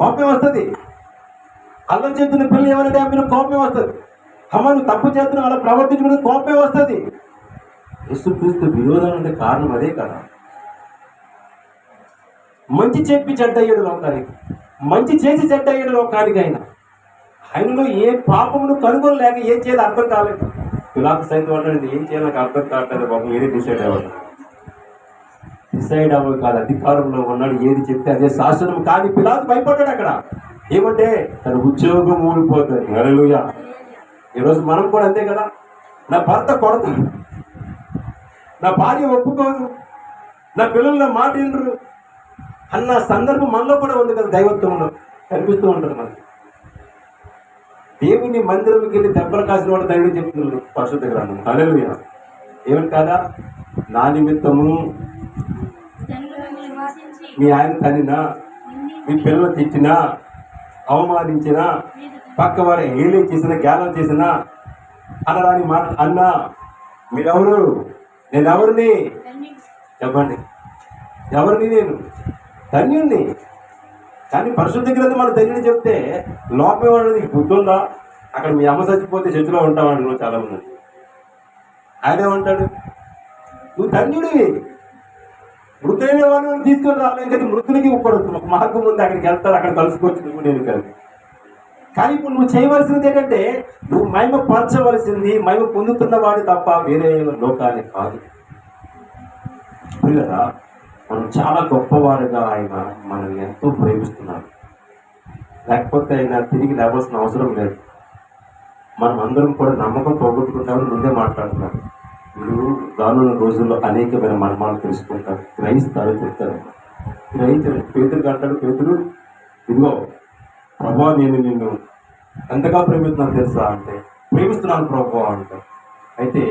కోపం వస్తుంది. అల్లరి చేస్తున్న పిల్లలు ఏమంటే ఆ పిల్లలు కోపం వస్తుంది. అమ్మ నువ్వు తప్పు చేస్తున్నావు, అలా ప్రవర్తించుకుంటే కోపం వస్తుంది. యేసుక్రీస్తు విరోధం అంటే కారణం అదే కదా. మంచి చెప్పి చెడ్డ అయ్యాడు లోకానికి, మంచి చేసి చెడ్డ అయ్యాడు లోకానికి. ఆయనలో ఏ పాపమును కనుగొనలేక ఏం చేయాలో అర్థం కాలేదు. పిలాతు సైతం అంటే ఏం చేయాలో నాకు అర్థం కావట్లేదు పాపం, ఏది డిసైడ్ అవ్వదు. డిసైడ్ అవ్వదు కాదు, అధికారంలో ఉన్నాడు, ఏది చెప్తే అదే శాసనం. కానీ పిలాతు భయపడ్డాడు అక్కడ. ఏమంటే తన ఉద్యోగం ఊడిపోతుంది. హల్లెలూయా. ఈరోజు మనం కూడా అంతే కదా. నా భర్త కొడతాడు, నా భార్య ఒప్పుకోదు, నా పిల్లలు నా మాట వినరు అన్న సందర్భం మనలో కూడా ఉంది కదా. దైవత్వంలో కనిపిస్తూ ఉంటుంది మనకి. దేవుని మందిరంకి వెళ్ళి దెబ్బలు కాసిన వాడు దైవం చెప్తున్నారు పరిశుద్ధ గ్రంథం. హల్లెలూయా. ఏమని కాదా, నా నిమిత్తము మీ ఆయన తనినా, మీ పిల్లలు తిట్టినా, అవమానించినా, పక్క వారి హేళన చేసిన, గ్యాలం చేసిన అనరాని మాట అన్నా మీరెవరు, నేను ఎవరిని చెప్పండి, ఎవరిని? నేను ధన్యుణ్ణి. కానీ పరిశుద్ధ గ్రంథం మన ధన్యుని చెప్తే లోపం ఏమన్నది గుర్తుందా? అక్కడ మీ అమ్మ చచ్చిపోతే చర్చిలో ఉంటామండి నువ్వు చాలా మంది. ఆయన ఏమంటాడు, నువ్వు ధన్యుడివి, మృతులైన వాళ్ళు తీసుకొని రాలేదు కదా. మృతులకి ఒక మార్గం ఉంది, అక్కడికి వెళ్తారు, అక్కడ కలుసుకోవచ్చు నువ్వు నేను కాదు. కానీ ఇప్పుడు నువ్వు చేయవలసింది ఏంటంటే నువ్వు మహిమ పరచవలసింది మహిమ పొందుతున్న వాడు తప్ప వేరే లోకానికి కాదు. పిల్లరా, మనం చాలా గొప్పవారుగా ఆయన మనల్ని ఎంతో ప్రేమిస్తున్నారు. లేకపోతే ఆయన తిరిగి లేవాల్సిన అవసరం లేదు. మనం అందరం కూడా నమ్మకం పోగొట్టుకుంటామని ముందే మాట్లాడుతున్నారు. మీరు రానున్న రోజుల్లో అనేకమైన మర్మాలు తెలుసుకుంటారు, గ్రహిస్తారు, చెప్తారు. గ్రహించారు. పేతురు అంటాడు, పేతురు ఇదిగో ప్రభువా నేను నిన్ను ఎంతగా ప్రేమిస్తున్నాను తెలుసా అంటే, ప్రేమిస్తున్నాను ప్రభువా అంటే. అయితే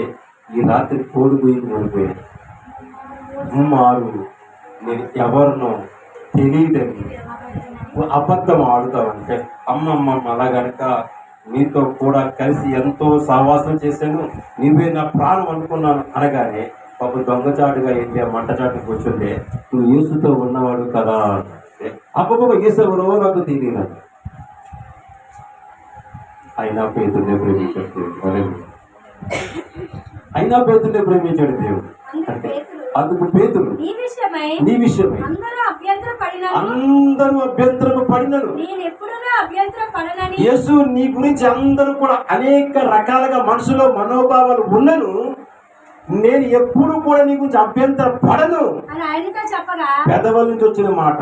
ఈ రాత్రి కోడిపోయి ఓడిపోయాను, మారు నేను ఎవరినో తెలియదని అబద్ధం ఆడుతావంటే, అమ్మమ్మ అలా గనక నీతో కూడా కలిసి ఎంతో సహవాసం చేశాను, నీవే నా ప్రాణం అనుకున్నాను అనగానే పాప దొంగచాటుగా వెళ్ళి ఆ మంటచాటుకు కూర్చుంటే నువ్వు యేసుతో ఉన్నవాడు కదా అంటే, అప్ప యేసు ఎవరో నాకు తెలియదు. అయినా పేతుడినే ప్రేమించాడు దేవుడు. హల్లెలూయా. అయినా పేతుడినే ప్రేమించాడు దేవుడు. అంటే అందుకు పేతురు నీ విషయమై అందరూ అభ్యంతరము పడినను యేసు నీ గురించి అందరూ కూడా అనేక రకాలుగా మనసులో మనోభావాలు ఉన్నను, నేను ఎప్పుడు కూడా నీ గురించి అభ్యంతర పడను. పెదవుల నుంచి వచ్చిన మాట,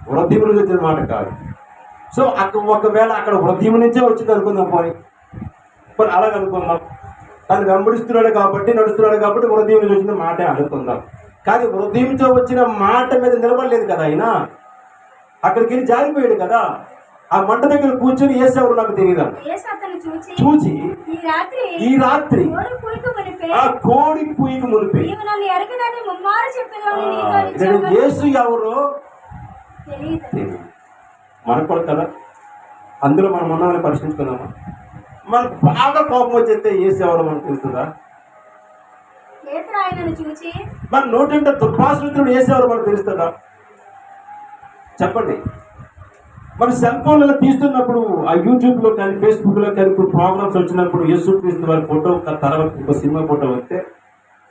హృదయం నుంచి వచ్చిన మాట కాదు. సో ఒకవేళ అక్కడ హృదయం నుంచే వచ్చింది అనుకుందాం, పోయి మరి అలాగనుకుందాం. తను వెంబడిస్తున్నాడు కాబట్టి, నడుస్తున్నాడు కాబట్టి హృదయం నుంచి వచ్చిన మాటే అనుకుందాం. కానీ హృదయంతో వచ్చిన మాట మీద నిలబడలేదు కదా ఆయన, అక్కడికి వెళ్ళి జారిపోయాడు కదా. ఆ మంట దగ్గర కూర్చొని ఏసేవారు నాకు తెలియదా చూచి ఈ రాత్రి ఆ కోడి పూయికి మునిపి యేసు ఎవరో తెలియదు. మనకు కూడా కదా, అందులో మనం ఉన్నామని పరిశీలించుకున్నామా? మనకు బాగా కోపం వచ్చేస్తే యేసు ఎవరో మనకు తెలుస్తుందా? మన నోటంటే దుర్భాషితుడు యేసు ఎవరో మనకు తెలుస్తుందా? చెప్పండి. మన సెల్ ఫోన్లలో తీస్తున్నప్పుడు, ఆ యూట్యూబ్లో కానీ ఫేస్బుక్లో కానీ ఇప్పుడు ప్రోగ్రామ్స్ వచ్చినప్పుడు యేసు క్రీస్తు వారి ఫోటో తర్వాత ఒక సినిమా ఫోటో వస్తే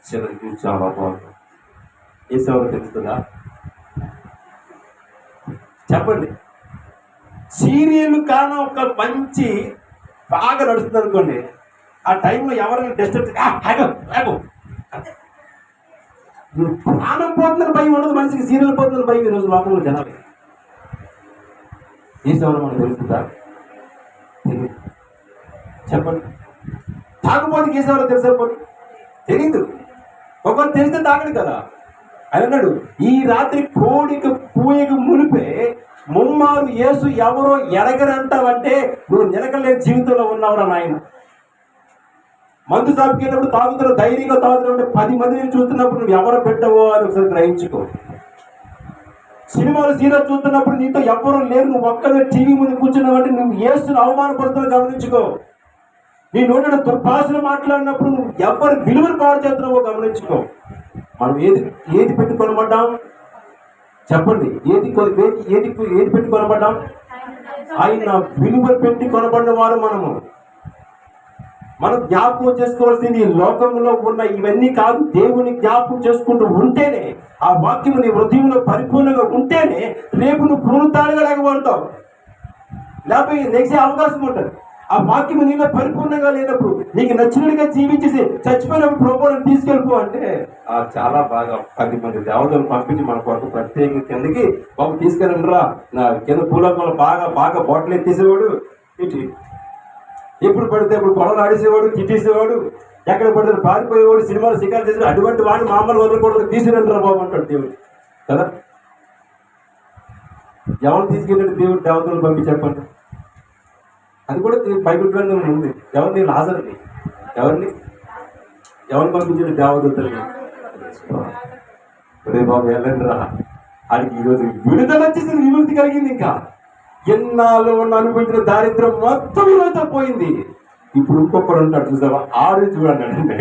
చూసి చాలా బాగుంటుంది. యేసు ఎవరో తెలుస్తుందా? చెప్పండి. సీరియల్ కాన ఒక మంచి బాగా నడుస్తుంది అనుకోండి, ఆ టైంలో ఎవరైనా డిస్టర్బ్ ప్రాణం పోతుందని భయం ఉండదు మనిషికి, సీరియల్ పోతుందని భయం ఈరోజు లోకంలో జనాలు. ఏసేవారు మనకు తెలుస్తుందా? చెప్పండి. తాగుబోతు ఏసేవారు తెలిసేపోయి తెలీదు. ఒకరు తెలిస్తే తాగడు కదా. ఆయన అన్నాడు, ఈ రాత్రి కోడికి పూయకు మునిపే ముమ్మారు యేసు ఎవరో ఎరగరంటావంటే నువ్వు నిలకలేని జీవితంలో ఉన్నావురా నాయన. మందు సాపుకి వెళ్ళినప్పుడు తాగుతున్న ధైర్యంగా తాగుతున్నప్పుడు 10 మందిని చూస్తున్నప్పుడు నువ్వు ఎవరు పెట్టవో అని ఒకసారి గ్రహించుకో. సినిమాలు సీరియల్ చూస్తున్నప్పుడు నీతో ఎవ్వరూ లేరు, నువ్వు ఒక్కడే టీవీ ముందు కూర్చున్నావంటే నువ్వు యేసుని అవమానపడుతున్నావు గమనించుకో. నీ నోటి దుర్భాషలు మాట్లాడినప్పుడు నువ్వు ఎవరి విలువను పాడు చేస్తున్నావో గమనించుకో. మనం ఏది పెట్టి కొనబడ్డాం? చెప్పండి. ఏది పెట్టి కొనబడ్డాం? ఆయన విలువ పెట్టి కొనబడిన వారు మనము. మనం జ్ఞాపకం చేసుకోవాల్సింది లోకంలో ఉన్న ఇవన్నీ కాదు, దేవుని జ్ఞాపకం చేసుకుంటూ ఉంటేనే, ఆ వాక్యం నీ హృదయంలో పరిపూర్ణంగా ఉంటేనే రేపు నువ్వు పునరుత్థానంగా లేకపోతావు, లేకపోతే లేచే అవకాశం ఉంటుంది. ఆ వాక్యం నీలో పరిపూర్ణంగా లేనప్పుడు నీకు నచ్చినట్టుగా జీవించేసి చచ్చిపోయినప్పుడు ప్రభువుని తీసుకెళ్ళిపో అంటే చాలా బాగా 10 మంది దేవతలను పంపించి మన కొరకు ప్రత్యేకంగా కిందకి బాబు తీసుకెళ్ళండిరా, నా కింద పూలకోలు బాగా బాటిల్ ఎత్తేసేవాడు, ఇటు ఎప్పుడు పడితే ఇప్పుడు పొలం ఆడేసేవాడు, తిట్టేసేవాడు, ఎక్కడ పడితే పారిపోయేవాడు, సినిమాలు శిఖాలు చేసేవాడు. అటువంటి వాడిని మామూలు వదలకూడదు, తీసుకురండిరా బాబు అంటాడు దేవుడు కదా. ఎవరు తీసుకెళ్ళాడు దేవుడు దేవతలను పంపి చెప్పండి? అది కూడా బైబిల్ గ్రంథంలో ఉంది. ఎవరిని? లాజరుని. ఎవరిని పంపించాడు? దేవదూతల్ని. రే బాబు వెళ్ళండి రా, అది ఈరోజు విడుదల వచ్చేసింది, విముక్తి కలిగింది. ఇంకా ఎన్నాళ్ళు అనుభవించిన దారిద్ర్యం మొత్తం ఈరోజు పోయింది. ఇప్పుడు ఇంకొకడు ఉంటాడు చూసావా, ఆడు చూడండి.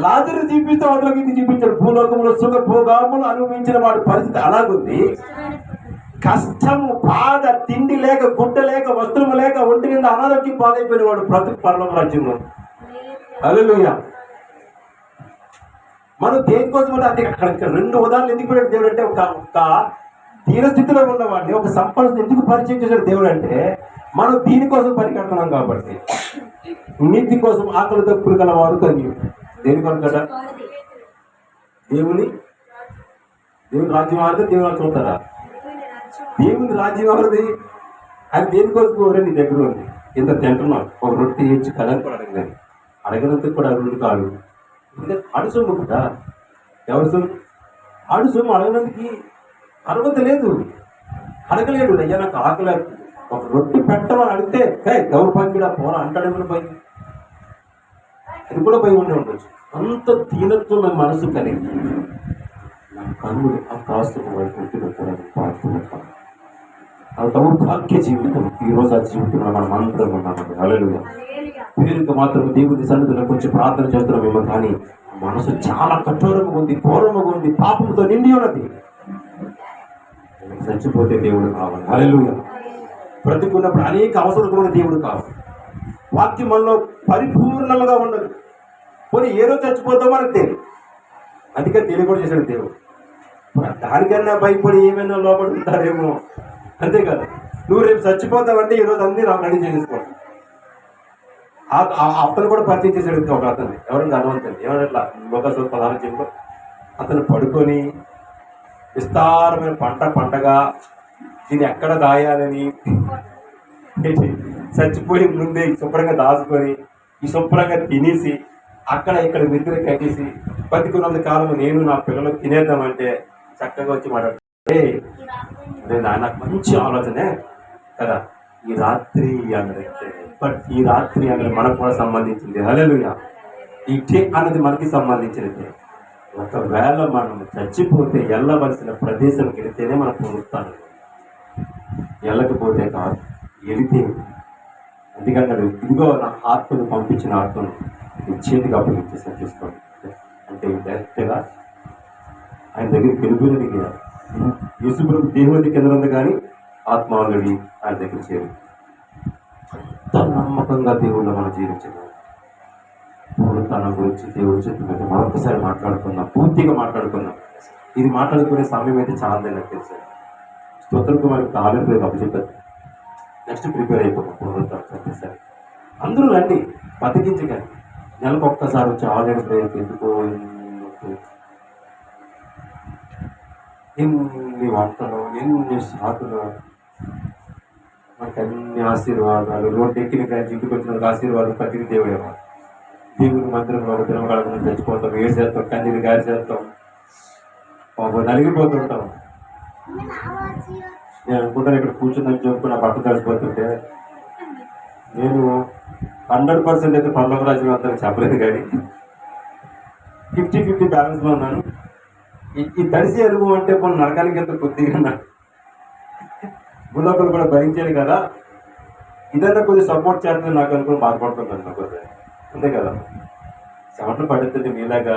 లాజరు చూపిస్తే అవతలకి చూపించాడు. భూలోకంలో సుఖ భోగాములు అనుభవించిన వాడి పరిస్థితి అలాగుంది. కష్టము, బాధ, తిండి లేక, గుడ్డ లేక, వస్త్రము లేక, ఒంటి నిండా అనారోగ్యం పాలైపోయిన వాడు బ్రతుకు పరలోక రాజ్యంలో. హల్లెలూయా. మనం దేనికోసం అంటే అది అక్కడ 2 ఉదాహరణలు ఎందుకు పెట్టాడు దేవుడు అంటే, ఒక దీనస్థితిలో ఉన్నవాడిని ఒక సంపద ఎందుకు పరిచయం చేశాడు దేవుడు అంటే, మనం దీనికోసం పరిగెడుతున్నాం కాబట్టి. నీతి కోసం ఆకలి తప్పులు కలవారు ధన్యుడు. దేనికోసం కదా? దేవుని రాజ్యం ఆడితే దేవుని చూస్తారా? దేవుని రాజ్యం ఎవరిది? అది దేనికోసం కోరే నీ దగ్గర ఉంది. ఇంత తింటున్నావు, ఒక రొట్టె ఇచ్చి కదని కూడా అడగలేదు, అడగనందుకు కూడా అడుగు కాదు. అడుసొమ్ము కదా. ఎవరి సొమ్ము? అడుసొమ్ము అడగనందుకు అర్హత లేదు, అడగలేడు. అయ్యా నాకు ఆకలేదు, ఒక రొట్టె పెట్టమని అడిగితే ఎవరు పంపిడా పోరా అంటాడేమో భయం. అది కూడా భయం ఉండే ఉండొచ్చు. అంత దీనత్వం మనసు కలిగి నా కన్నులు ఆ కాస్తున్న వైపు ఆ దౌర్భాగ్య జీవితం ఈరోజు ఆ జీవితంలో మనం అందరం ఉన్నామండి. హల్లెలూయా. పేరుకు మాత్రం దేవుని సన్నిధిలో కొంచెం ప్రార్థన చేస్తున్నామేమో, కానీ మనసు చాలా కఠోరంగా ఉంది, ఘోరంగా ఉంది, పాపంతో నిండి ఉన్నది. చచ్చిపోతే దేవుడు కావాలి. హల్లెలూయా. బ్రతికున్నప్పుడు అనేక అవసరాలు కూడా దేవుడు కావాలి. వాక్యం మనలో పరిపూర్ణంగా ఉండదు. పోనీ ఏ రోజు చచ్చిపోతామో మనకు తెలియదు. అందుకే తెలియకుండా చేశాడు దేవుడు. దానికన్నా భయపడి ఏమైనా లోపడి ఉంటారేమో, అంతే కదా. నువ్వు రేపు చచ్చిపోతావంటే ఈరోజు అన్నీ నాకు రెడీ చేసుకోండి. అతను కూడా పరిచయం చేశాడు ఒక అతన్ని, ఎవరైనా ధనవంతుని, ఏమన్నా లోకసభ ప్రధాన చెప్పు. అతను పడుకొని విస్తారమైన పంటగా దీన్ని ఎక్కడ దాయాలని చచ్చిపోయి ముందే శుభ్రంగా దాచుకొని ఈ శుభ్రంగా తినేసి అక్కడ ఇక్కడ నిద్ర కట్టేసి బతికున్నంత కాలం నేను నా పిల్లలు తినేద్దామంటే చక్కగా వచ్చి మాట్లాడుతుంటే నాకు మంచి ఆలోచనే కదా. ఈ రాత్రి అన్నది, బట్ ఈ రాత్రి అన్నది మనకు కూడా సంబంధించింది. హల్లెలూయా. ఈ టే అన్నది మనకి సంబంధించినది. ఒకవేళ మనం చచ్చిపోతే వెళ్ళవలసిన ప్రదేశంకి వెళితేనే మనం పొందుతాను, వెళ్ళకపోతే కాదు, వెళితే. ఎందుకంటాడు, ఇదిగో నా ఆత్మను పంపించిన ఆత్మను చేతికి అప్పగించేసి తీసుకోండి అంటే డైరెక్ట్గా ఆయన దగ్గరికి వెళ్ళిపోయినది కదా. యేసుప్రభు దేవుని కింద ఉంది కానీ ఆత్మ ఆల్రెడీ ఆయన దగ్గర చేరు. ఎంత నమ్మకంగా దేవుళ్ళు మనం జీవించాలి. తన గురించి దేవుడి చెప్పినట్టు మరొకసారి మాట్లాడుకుందాం, పూర్తిగా మాట్లాడుకుందాం. ఇది మాట్లాడుకునే సమయం అయితే చాలా నాకు తెలుసు. స్తోత్రంకు మనకి ఆలోచన అప్పచెప్పారు. నెక్స్ట్ ప్రిపేర్ అయిపోతాం పునరుద్ధరణ చెప్పేసరి. అందరూ రండి, బతికించకండి. నెలకు ఒక్కసారి వచ్చి ఆల్రెడీ ప్రేయర్ ఎందుకో ఎన్ని వంటలు, ఎన్ని సాకులు, మనకి అన్ని ఆశీర్వాదాలు. రోడ్డు ఎక్కిన కానీ ఇంటికి వచ్చిన ఆశీర్వాదం ప్రతిదీ దేవుడే. దేవుని మందిరంలో తినగలకుండా చచ్చిపోతాం, ఏడు చేస్తాం, కందిని గారి చేస్తాం, నలిగిపోతుంటాం. నేను అనుకుంటాను ఇక్కడ కూర్చుందని చెప్పి నా బట్ట కలిసిపోతుంటే నేను 100% అయితే పనులకు రాసిన అంతా చెప్పలేదు, కానీ 50-50 బ్యాలెన్స్లో ఉన్నాను. ఈ తడిసి అనుభవం అంటే మన నరకానికి ఎంత కొద్దిగా గులాబులు కూడా భరించాను కదా, ఇదన్నా కొద్దిగా సపోర్ట్ చేస్తుంది నాకు అనుకుని బాధపడుతుంటాను నాకు. అంతే కదా, చెమటలు పడుతుంటే మీలాగా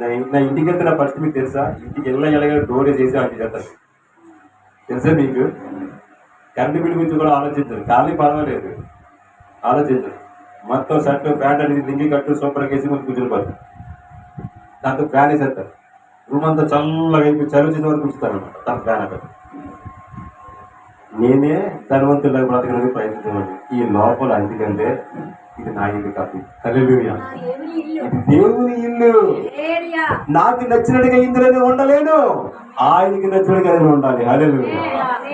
నా ఇంటికి వెళ్తే నా పరిస్థితి మీకు తెలుసా? ఇంటికి ఎలాగ డోర్ చేసి అంటి చేస్తారు తెలుసా మీకు? కరెంటు బిల్లు గురించి కూడా ఆలోచించరు, ఖాళీ పర్వాలేదు, ఆలోచించరు. మొత్తం షర్టు ప్యాంట్ అనేది లింగి కట్టు సూపర్గా వేసి ముందు కూర్చొని పోతారు, దాంతో ఫ్యాన్ వేసేస్తారు. రూమ్ అంతా చల్లగా అయిపోయి చలి చేసే వరకు కూర్చుతారు అనమాట. తన ఫ్యాన్ అక్కడ నేనే ధనవంతులకు బ్రతకడానికి ప్రయత్నించమండి ఈ లోపల. ఎందుకంటే ఇది నా ఇల్లు కాదు, హల్లెలూయా, ఇది దేవుని ఇల్లు. నాకు నచ్చినట్టుగా ఇందులోనే ఉండలేను, ఆయనకి నచ్చినట్టుగా నేను ఉండాలి. హల్లెలూయా.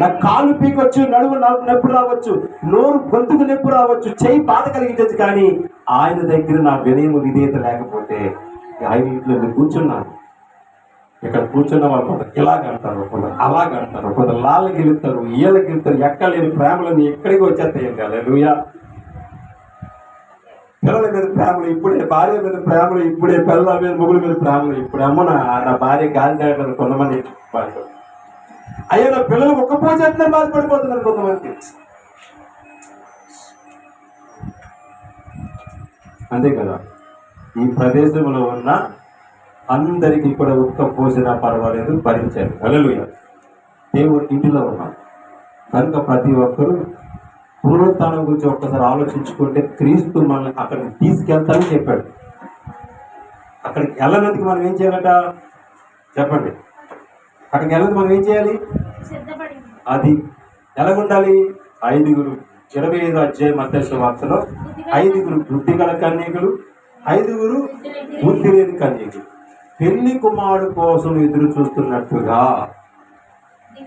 నాకు కాళ్ళు పీకొచ్చు, నడుము నొప్పి రావచ్చు, నోరు గొంతుకు నొప్పి రావచ్చు, చెయ్యి బాధ కలిగించచ్చు, కానీ ఆయన దగ్గర నా వినయము విధేయత లేకపోతే ఆయన ఇంట్లో నేను కూర్చున్నాను. ఇక్కడ కూర్చున్న వాళ్ళు ఇలాగంటారు, కొందరు అలాగంటారు, కొందరు లాళ్ళకి వెళ్తారు, ఈళ్ళకి వెళ్తారు, ఎక్కలేని ప్రేమలని ఎక్కడికి వచ్చేస్తాయి. హల్లెలూయా. పిల్లల మీద ప్రేమలు ఇప్పుడే, భార్య మీద ప్రేమలు ఇప్పుడే, పిల్లల మీద మొగుల మీద ప్రేమలు ఇప్పుడే. అమ్మ నా భార్య గాలి తాగడం కొంతమంది బాధపడు. అయ్యో నా పిల్లలు ఒక్క పోచేస్తున్నారు, బాధపడిపోతున్నారు కొంతమంది. అంతే కదా, ఈ ప్రదేశంలో ఉన్న అందరికీ కూడా ఒక్క పోసినా పర్వాలేదు, భరించారు. హల్లెలూయా. దేవుడు ఇంటిలో ఉన్నాం కనుక ప్రతి ఒక్కరూ పునరుత్థానం గురించి ఒక్కసారి ఆలోచించుకుంటే క్రీస్తు మనల్ని అక్కడికి తీసుకెళ్తానని చెప్పాడు. అక్కడికి వెళ్ళనందుకు మనం ఏం చేయాలట చెప్పండి? అక్కడికి వెళ్ళదు మనం ఏం చేయాలి? అది ఎలాగుండాలి? 5 25 అధ్యాయం మత్తయి సువార్తలో 5 బుద్ధి గల కన్యకులు, 5 బుద్ధి లేని కన్యకులు పెళ్లి కుమారుడు కోసం ఎదురు చూస్తున్నట్టుగా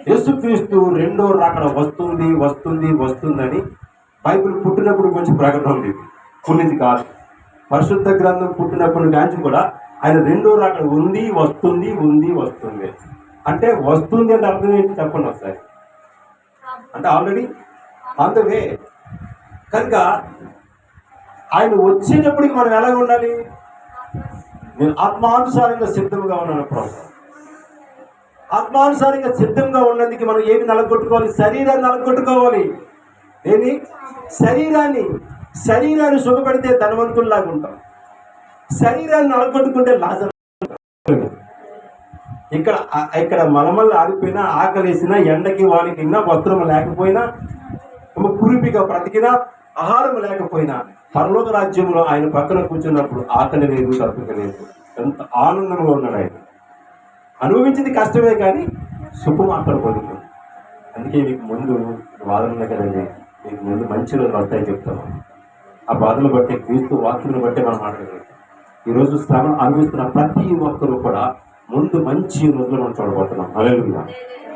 యేసుక్రీస్తు రెండో రాకడ వస్తుందని బైబిల్ పుట్టినప్పుడు కొంచెం ప్రకటన ఉంది, పుణ్యది కాదు. పరిశుద్ధ గ్రంథం పుట్టినప్పటి నుంచి కూడా ఆయన రెండో రాకడ వస్తుంది అంటే వస్తుంది అంటే అర్థం ఏంటి చెప్పండి ఒకసారి? అంటే ఆల్రెడీ ఆన్ ద వే. కనుక ఆయన వచ్చేటప్పటికి మనం ఎలాగ ఉండాలి? నేను ఆత్మానుసారంగా సిద్ధంగా ఉన్నాను ప్రభు. ఆత్మానుసారంగా సిద్ధంగా ఉన్నందుకు మనం ఏమి నలగొట్టుకోవాలి? శరీరాన్ని నలగొట్టుకోవాలి. ఏమి? శరీరాన్ని సుఖపెడితే ధనవంతుల్లాగా ఉంటాం, శరీరాన్ని నలగొట్టుకుంటే లాజర్. ఇక్కడ మలమల్ని ఆడిపోయినా, ఆకలేసినా, ఎండకి వానికి వస్త్రం లేకపోయినా, కురిపిగా బ్రతికినా ఆహారం లేకపోయినా పరలోక రాజ్యంలో ఆయన పక్కన కూర్చున్నప్పుడు ఆకలి లేదు, తప్పుక లేదు. ఎంత ఆనందంగా ఉన్నాడు ఆయన. అనుభవించింది కష్టమే కానీ సుఖం అక్కడ పొందుతుంది. అందుకే మీకు ముందు బాధలు ఉన్నాయి కదండి, మీకు ముందు మంచి రోజులు వస్తాయని చెప్తాను. ఆ బాధలు బట్టి, క్రీస్తు వాక్యం బట్టి మనం మాట్లాడగలుగుతాం. ఈరోజు శ్రమ అనుభవిస్తున్న ప్రతి ఒక్కరూ కూడా ముందు మంచి రోజులు మనం చూడబోతున్నాం. హల్లెలూయా.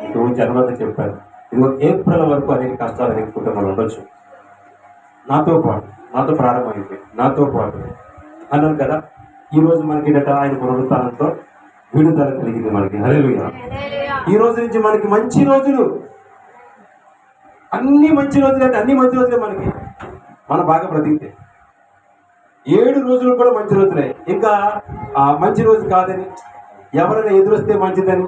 ఇంకో జనవరి చెప్పారు, ఇదిగో ఏప్రిల్ వరకు అనేక కష్టాలు, అనేక కుటుంబాలు ఉండొచ్చు. నాతో ప్రారంభమైంది, నాతో పాటు అన్నాను కదా. ఈ రోజు మనకి ఆయన పునరుత్థానంతో విడుదల కలిగింది మనకి. హల్లెలూయా. ఈ రోజు నుంచి మనకి మంచి రోజులు, అన్ని మంచి రోజులే, అన్ని మంచి రోజులే మనకి. మన బాగా బ్రతికితే 7 రోజులు కూడా మంచి రోజులే. ఇంకా మంచి రోజు కాదని, ఎవరైనా ఎదురొస్తే మంచిదని,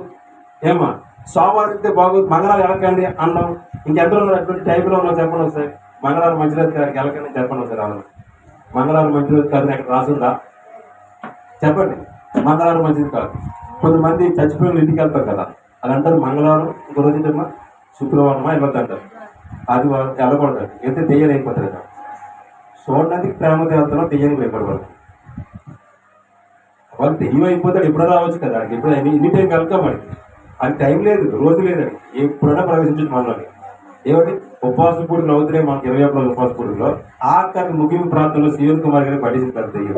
ఏమా సోమవారం ఇస్తే బాగోదు, మంగళవారం వెళ్ళకండి అన్నాం. ఇంకెందరూ ఉన్నారు అటువంటి టైంలో ఉన్నాం? చెప్పండి ఒకసారి. మంగళవారం మంచి రోజు కాదు, వెళ్ళకండి చెప్పండి ఒకసారి. వాళ్ళు మంగళవారం మంచి రోజు కాదని అక్కడ రాసుందా? చెప్పండి. మంగళవారం మంచిది కాదు. కొంతమంది చచ్చిపోయిన ఇంటికి వెళ్తారు కదా, అది అంటారు మంగళవారం ఇంకో రోజు ఏంటమ్మా శుక్రవారమా వెళ్ళొద్దు అంటారు. అది వెళ్ళకూడదు, అయితే దెయ్యాలు అయిపోతారు కదా. చూడడానికి ప్రేమతో వెళ్తున్నాం, దెయ్యానికి భయపడకూడదు. వాళ్ళు దెయ్యం అయిపోతాడు, ఎప్పుడో రావచ్చు కదా. ఎప్పుడు ఎన్ని టైం వెళ్తాం మరి, అది టైం లేదు, రోజు లేదని. ఎప్పుడైనా ప్రవేశించచ్చు మనలోని. ఏమంటే ఉపవాస పూడికలు అవుతున్నాయి మనకి 21 ఉపవాస పూడికలో. ఆఖరి ముగింపు ప్రాంతంలో సీఎం కుమార్ గారిని పట్టించారు దెయ్యం.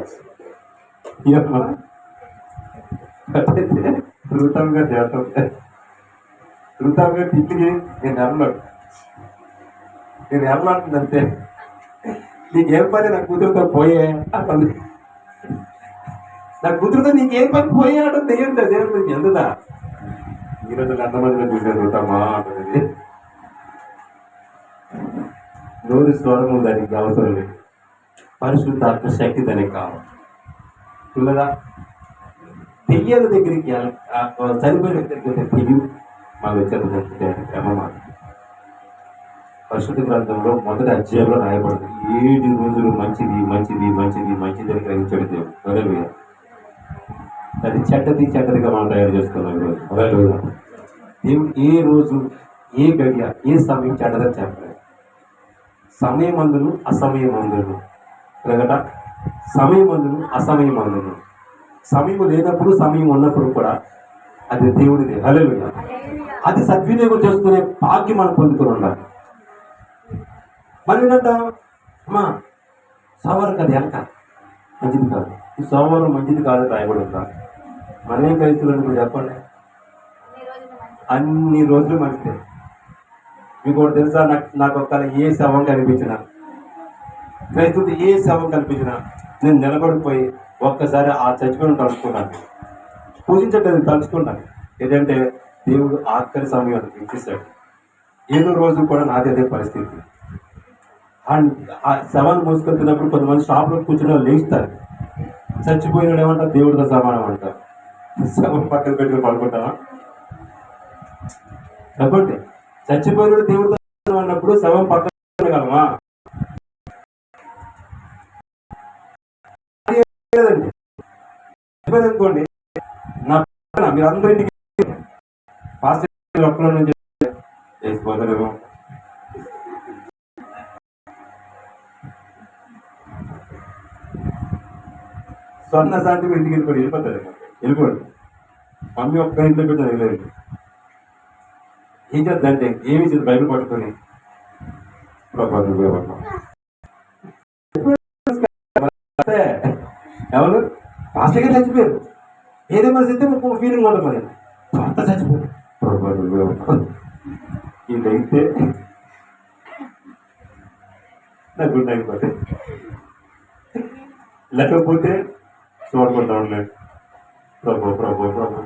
రుతాం గారు చేస్తాం, రుతాం గారు తిప్పిని నేను ఎర్రలాంటుందంటే, నీకేం పని నా కూతురుతో పోయే అంటుంది. నా కూతురుతో నీకేం పని పోయే అంటే దెయ్యంతా దేవుడు ఎందుదా. ఈరోజు ఎంతమందిలో చూసారు రుతామా అంటుంది. నోరు స్వరము దానికి అవసరం లేదు, పరిశుద్ధాత్మ శక్తి దానికి కావాలి. చూడదా, దెయ్యాల దగ్గరికి చనిపోయిన దగ్గరికి తెగి మాకు వచ్చేది క్రమమాట. పరిశుద్ధ గ్రంథంలో మొదటి అధ్యాయంలో రాయబడింది 7 రోజులు మంచిది మంచిది మంచిది మంచిది అని గ్రహించాడు దేవుడు. హల్లెలూయా. అది చెడ్డదిగా మనం తయారు చేసుకున్నాం ఈరోజు. హల్లెలూయా. దేవుడు ఏ రోజు, ఏ గడియ, ఏ సమయం చెడ్డదని చెప్పలేదు. సమయమందును అసమయమందును ఎలాగట, సమయమందును అసమయమందును. సమయం లేనప్పుడు, సమయం ఉన్నప్పుడు కూడా అది దేవుడిదే. హల్లెలూయా. అది సద్వినియోగం చేసుకునే భాగ్యం మనం పొందుకొని ఉండాలి. మళ్ళీ ఏంటంటాం, అమ్మా సోమవారం కదా వెనక మంచిది కాదు, ఈ సోమవారం మంచిది కాదు రాయబడి ఉంటా. మనమేం క్రైస్తులు అనుకో చెప్పండి, అన్ని రోజులు మంచిదే. మీకు ఒకటి తెలుసా, నాకు ఒక్క ఏ శవం కనిపించినా, క్రైస్తువుడు ఏ శవం కనిపించినా నేను నిలబడిపోయి ఒక్కసారి ఆ చచ్చిపోయిన తలుచుకున్నాను. పూజించట్లేదు, తలుచుకున్నాను. ఏదంటే దేవుడు ఆఖరి సమయం ఇచ్చేసాడు. 7వ రోజు కూడా నాది అదే పరిస్థితి. ఆ శవాన్ని మోసుకెళ్తున్నప్పుడు కొంతమంది షాప్లో కూర్చుని లేస్తారు. చచ్చిపోయినాడు ఏమంటారు, దేవుడితో సమానం అంటారు. శవం పక్కన పెట్టుకుని పడుకుంటావా చెప్పండి. చచ్చిపోయినాడు దేవుడితో అన్నప్పుడు శవం పక్కన పెట్టగలమా? అనుకోండి, నా పక్కన మీరు అందరింటికి ఒక్కలో నుంచి చేసిపోతారేమో. స్వర్ణ శాంతి ఇంటికి వెళ్ళిపోతారు, వెళ్ళిపోండి. మమ్మీ ఒక్క ఇంట్లో పెట్టారు, వెళ్ళలేదు. ఏం చేద్దంటే ఏమి చేద్దాం, బైబిల్ పట్టుకొని ఎవరు పాస్టర్ గారు చచ్చిపోయారు, ఏదే మనసు అయితే ఒక ఫీలింగ్ ఉంటుంది. మరి అంతా చచ్చిపోయారు ఇదైతే నాకు గుడ్ అయిపోతే, లేకపోతే చూడకుండా ఉండలేదు. ప్రభు ప్రభు ప్రభు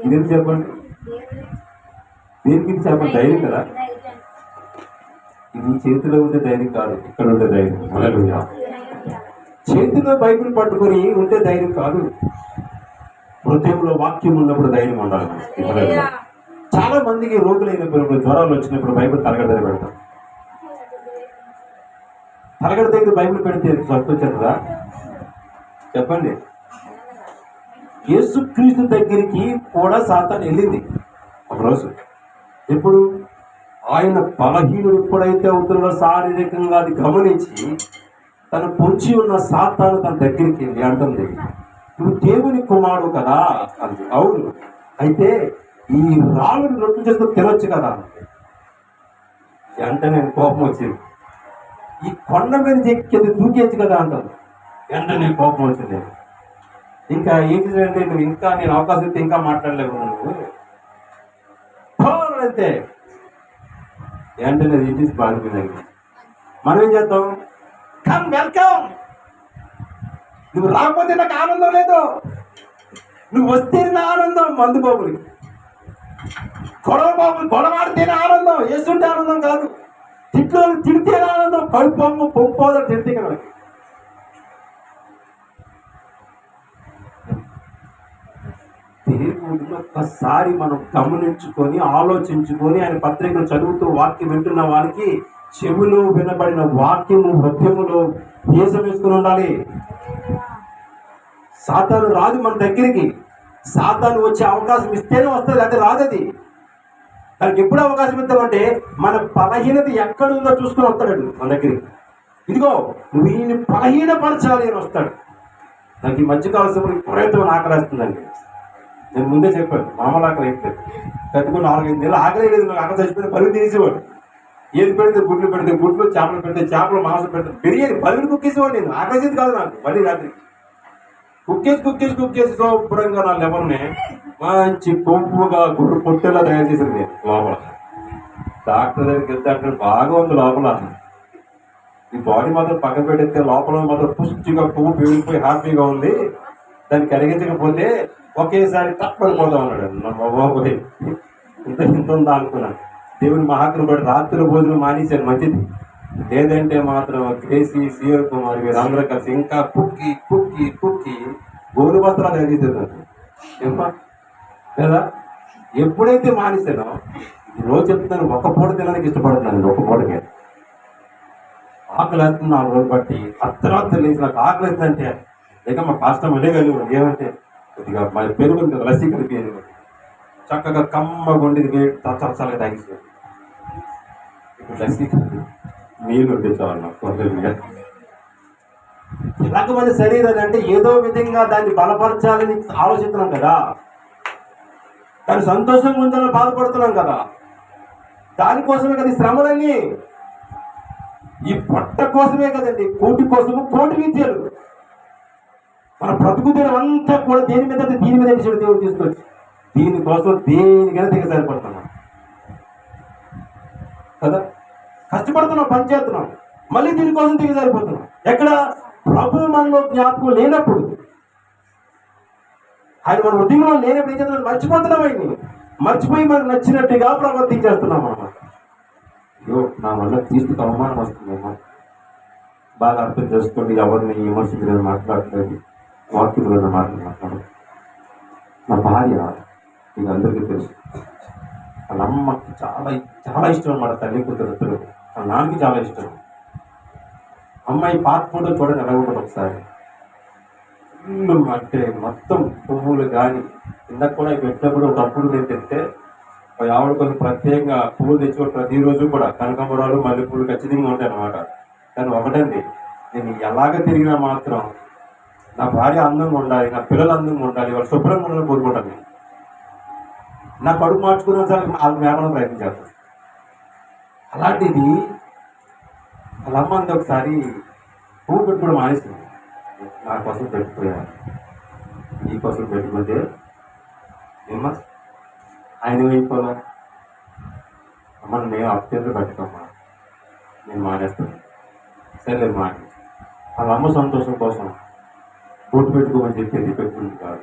ఇదేంటి చెప్పండి, దేనికి చెప్పండి, ధైర్యం కదా. ఇది చేతిలో ఉండే ధైర్యం కాదు, ఇక్కడ ఉండే ధైర్యం. హల్లెలూయా. చేతిలో బైబిల్ పట్టుకొని ఉంటే ధైర్యం కాదు, హృదయంలో వాక్యం ఉన్నప్పుడు ధైర్యం ఉండాలి. చాలా మందికి రోగులైనప్పుడు, జ్వరాలు వచ్చినప్పుడు బైబిల్ తలగడ దగ్గర పెడతాం. తలగడ దగ్గర బైబిల్ పెడితే స్వస్థ వచ్చేదా చెప్పండి. యేసుక్రీస్తు దగ్గరికి కూడా సాతాను వెళ్ళింది ఒకరోజు. ఎప్పుడు? ఆయన బలహీనుడు ఎప్పుడైతే అవుతుందో శారీరకంగా అది గమనించి తను పొంచి ఉన్న సాతాను తన దగ్గరికి వెళ్ళి అంటుంది, నువ్వు దేవుని కుమారుడు కదా అంది. అవును, అయితే ఈ రాళ్ళని రొట్టెలు చేసుకుని తినొచ్చు కదా అంటే వెంటనే కోపం వచ్చింది. ఈ కొండ మీద ఎక్కేది దూకేచ్చు కదా అంటాను. వెంటనే కోపం వచ్చింది. ఇంకా ఏం చేయాలంటే నువ్వు ఇంకా నేను అవకాశం ఇస్తే ఇంకా మాట్లాడలేవు నువ్వు అంతే. వెంటనే ఇది బాగుంది. మనం ఏం చేద్దాం, కమ్ వెల్కమ్, నువ్వు రాకపోతే నాకు ఆనందం లేదు, నువ్వు వస్తేనే నా ఆనందం. మందు బాబుని గొడవ ఆడితేనే ఆనందం, వేస్తుంటే ఆనందం కాదు. తిట్లో తిడితేనే ఆనందం, కడుపు పొంపోదని తిడితే కదా. దేవుడిని ఒక్కసారి మనం గమనించుకొని ఆలోచించుకొని ఆయన పత్రికలు చదువుతూ వాక్యం వింటున్న వారికి చెవులో వినబడిన వాక్యము హృదయములో దేశం వేసుకుని ఉండాలి. సాతాను రాదు మన దగ్గరికి. సాతాను వచ్చే అవకాశం ఇస్తేనే వస్తుంది, అది రాదది. దానికి ఎప్పుడు అవకాశం ఇస్తామంటే మన బలహీనత ఎక్కడుందో చూసుకొని వస్తాడు మన దగ్గరికి. ఇదిగో నువ్వు ఈయన్ని బలహీనపరచాలి అని వస్తాడు. నాకు ఈ మధ్యకాలం విపరీతం ఆకలిస్తుందండి. నేను ముందే చెప్పాను, మామూలు ఆకలి అయిపోయింది. కట్టుకుని 4-5 నెలలు ఆకలి లేదు. నాకు అక్కడ చచ్చిపోయిన పలుగు తీసేవాడు. ఏది పెడితే గుడ్లు పెడితే గుడ్లు, చేపలు పెడితే చేపలు, మాంసం పెడితే బిర్యానీ పలుగులు కుక్కేసేవాడు. నేను ఆకలిసేది కాదు నాకు. మళ్ళీ రాత్రి కుక్కేసి శుభ్రంగా నా లెవెల్ని మంచి కొవ్వుగా గుడ్డు పొట్టేలా తయారు చేసింది లోపల. డాక్టర్ దగ్గరికి వెళ్తే అక్కడ బాగా ఉంది లోపల. ఈ బాడీ మాత్రం పక్కన పెట్టేస్తే లోపల మాత్రం పుష్టిగా కొవ్వు పెరిగిపోయి హ్యాపీగా ఉంది. దాన్ని కరిగించకపోతే ఒకేసారి తప్పడిపోతా ఉన్నాడు. నా బాబోయ్, ఇంత ఉందా అనుకున్నాను. దేవుని మహాత్ములు కూడా రాత్రి భోజనం మానేశారు, మంచిది. లేదంటే మాత్రం కేసీ, సీఎల్ కుమార్ వీరందరూ కలిసి ఇంకా కుక్కి గోరు వస్త్రాలు తయారు ఏమా కదా. ఎప్పుడైతే మానేశానో, రోజు చెప్తున్నాను, ఒక పూట తినడానికి ఇష్టపడుతున్నాను. ఒక పూటకే ఆకలి వేస్తుంది. 4 రోజులు బట్టి అర్ధరాత్రి లేచి నాకు ఆకలి వేస్తుందంటే లేక మా కాష్టం అదే కలిగి ఏమంటే కొద్దిగా మరి పెరుగు కదా, లస్సీ కలిపి చక్కగా కమ్మగుండి తచ్చగా తాగిస్తుంది. ఇప్పుడు లస్సీ నీళ్ళు తెచ్చేవాళ్ళు నాకు. ఇలాగ మన శరీరాన్ని అంటే ఏదో విధంగా దాన్ని బలపరచాలని ఆలోచిస్తున్నాం కదా, దాన్ని సంతోషంగా ఉంచాలని బాధపడుతున్నాం కదా. దానికోసమే కదా ఈ శ్రమలన్నీ. ఈ పొట్ట కోసమే కదండి, కోటి కోసము కోటి విద్యలు. మన బ్రతుకుదనం అంతా కూడా దీని మీద దేవుడు తీసుకొచ్చి దీనికోసం దేనికైనా దిగజారిపడుతున్నాం కదా. కష్టపడుతున్నాం, పనిచేస్తున్నాం, మళ్ళీ దీనికోసం దిగజారిపోతున్నాం. ఎక్కడ ప్రభు మనలో జ్ఞాపకం లేనప్పుడు, ఆయన మన ఉద్యమంలో లేనప్పుడు ఏం చేస్తున్నాం, మర్చిపోతున్నాం. ఆయన్ని మర్చిపోయి మనకు నచ్చినట్టుగా ప్రవర్తించేస్తున్నాం అన్నమాట. అయ్యో, నా వల్ల తీసుకు అవమానం వస్తుందేమో. బాగా అర్థం చేసుకోండి, ఎవరిని విమర్శించలేదు, మాట్లాడలేదు, వాక్యంలో మాట్లాడదు. నా భార్య మీకు అందరికీ తెలుసు, వాళ్ళ అమ్మకి చాలా ఇష్టం అన్నమాట. తల్లి కూతురు వాళ్ళ నాన్నకి చాలా ఇష్టం. అమ్మాయి పాత ఫోటో చూడండి ఎలా ఉంటుంది ఒకసారి. ఫుల్ అంటే మొత్తం పువ్వులు కానీ ఇందాక కూడా పెట్టినప్పుడు ఒకప్పుడు నేను తెస్తే ఆవిడ కొన్ని ప్రత్యేకంగా పువ్వులు తెచ్చుకోవడం ప్రతిరోజు కూడా కనకాంబరాలు, మల్లెపూలు ఖచ్చితంగా ఉంటాయి అన్నమాట. కానీ ఒకటండి, నేను ఎలాగ తిరిగినా మాత్రం నా భార్య అందంగా ఉండాలి, నా పిల్లలు అందంగా ఉండాలి, వాళ్ళు శుభ్రంగా ఉండాలని కోరుకుంటాను. నేను నా కడుపు మార్చుకున్న సార్ వాళ్ళకి మేపడం ప్రయత్నం చేస్తాను. అలాంటిది వాళ్ళ అమ్మ అంతా ఒకసారి పువ్వు పెట్టుకోవడం మానేస్తుంది. నా కోసం పెట్టుకోయాను, నీ కోసం పెట్టుకుంటే ఏమ్మా ఆయన అయిపోదా అమ్మ, నేను అత్యంత పెట్టుకోమ్మా, నేను మానేస్తాను. సరే మాట. వాళ్ళ అమ్మ సంతోషం కోసం బొట్టు పెట్టుకోమని చెప్పేది పెట్టుకునేది కాదు,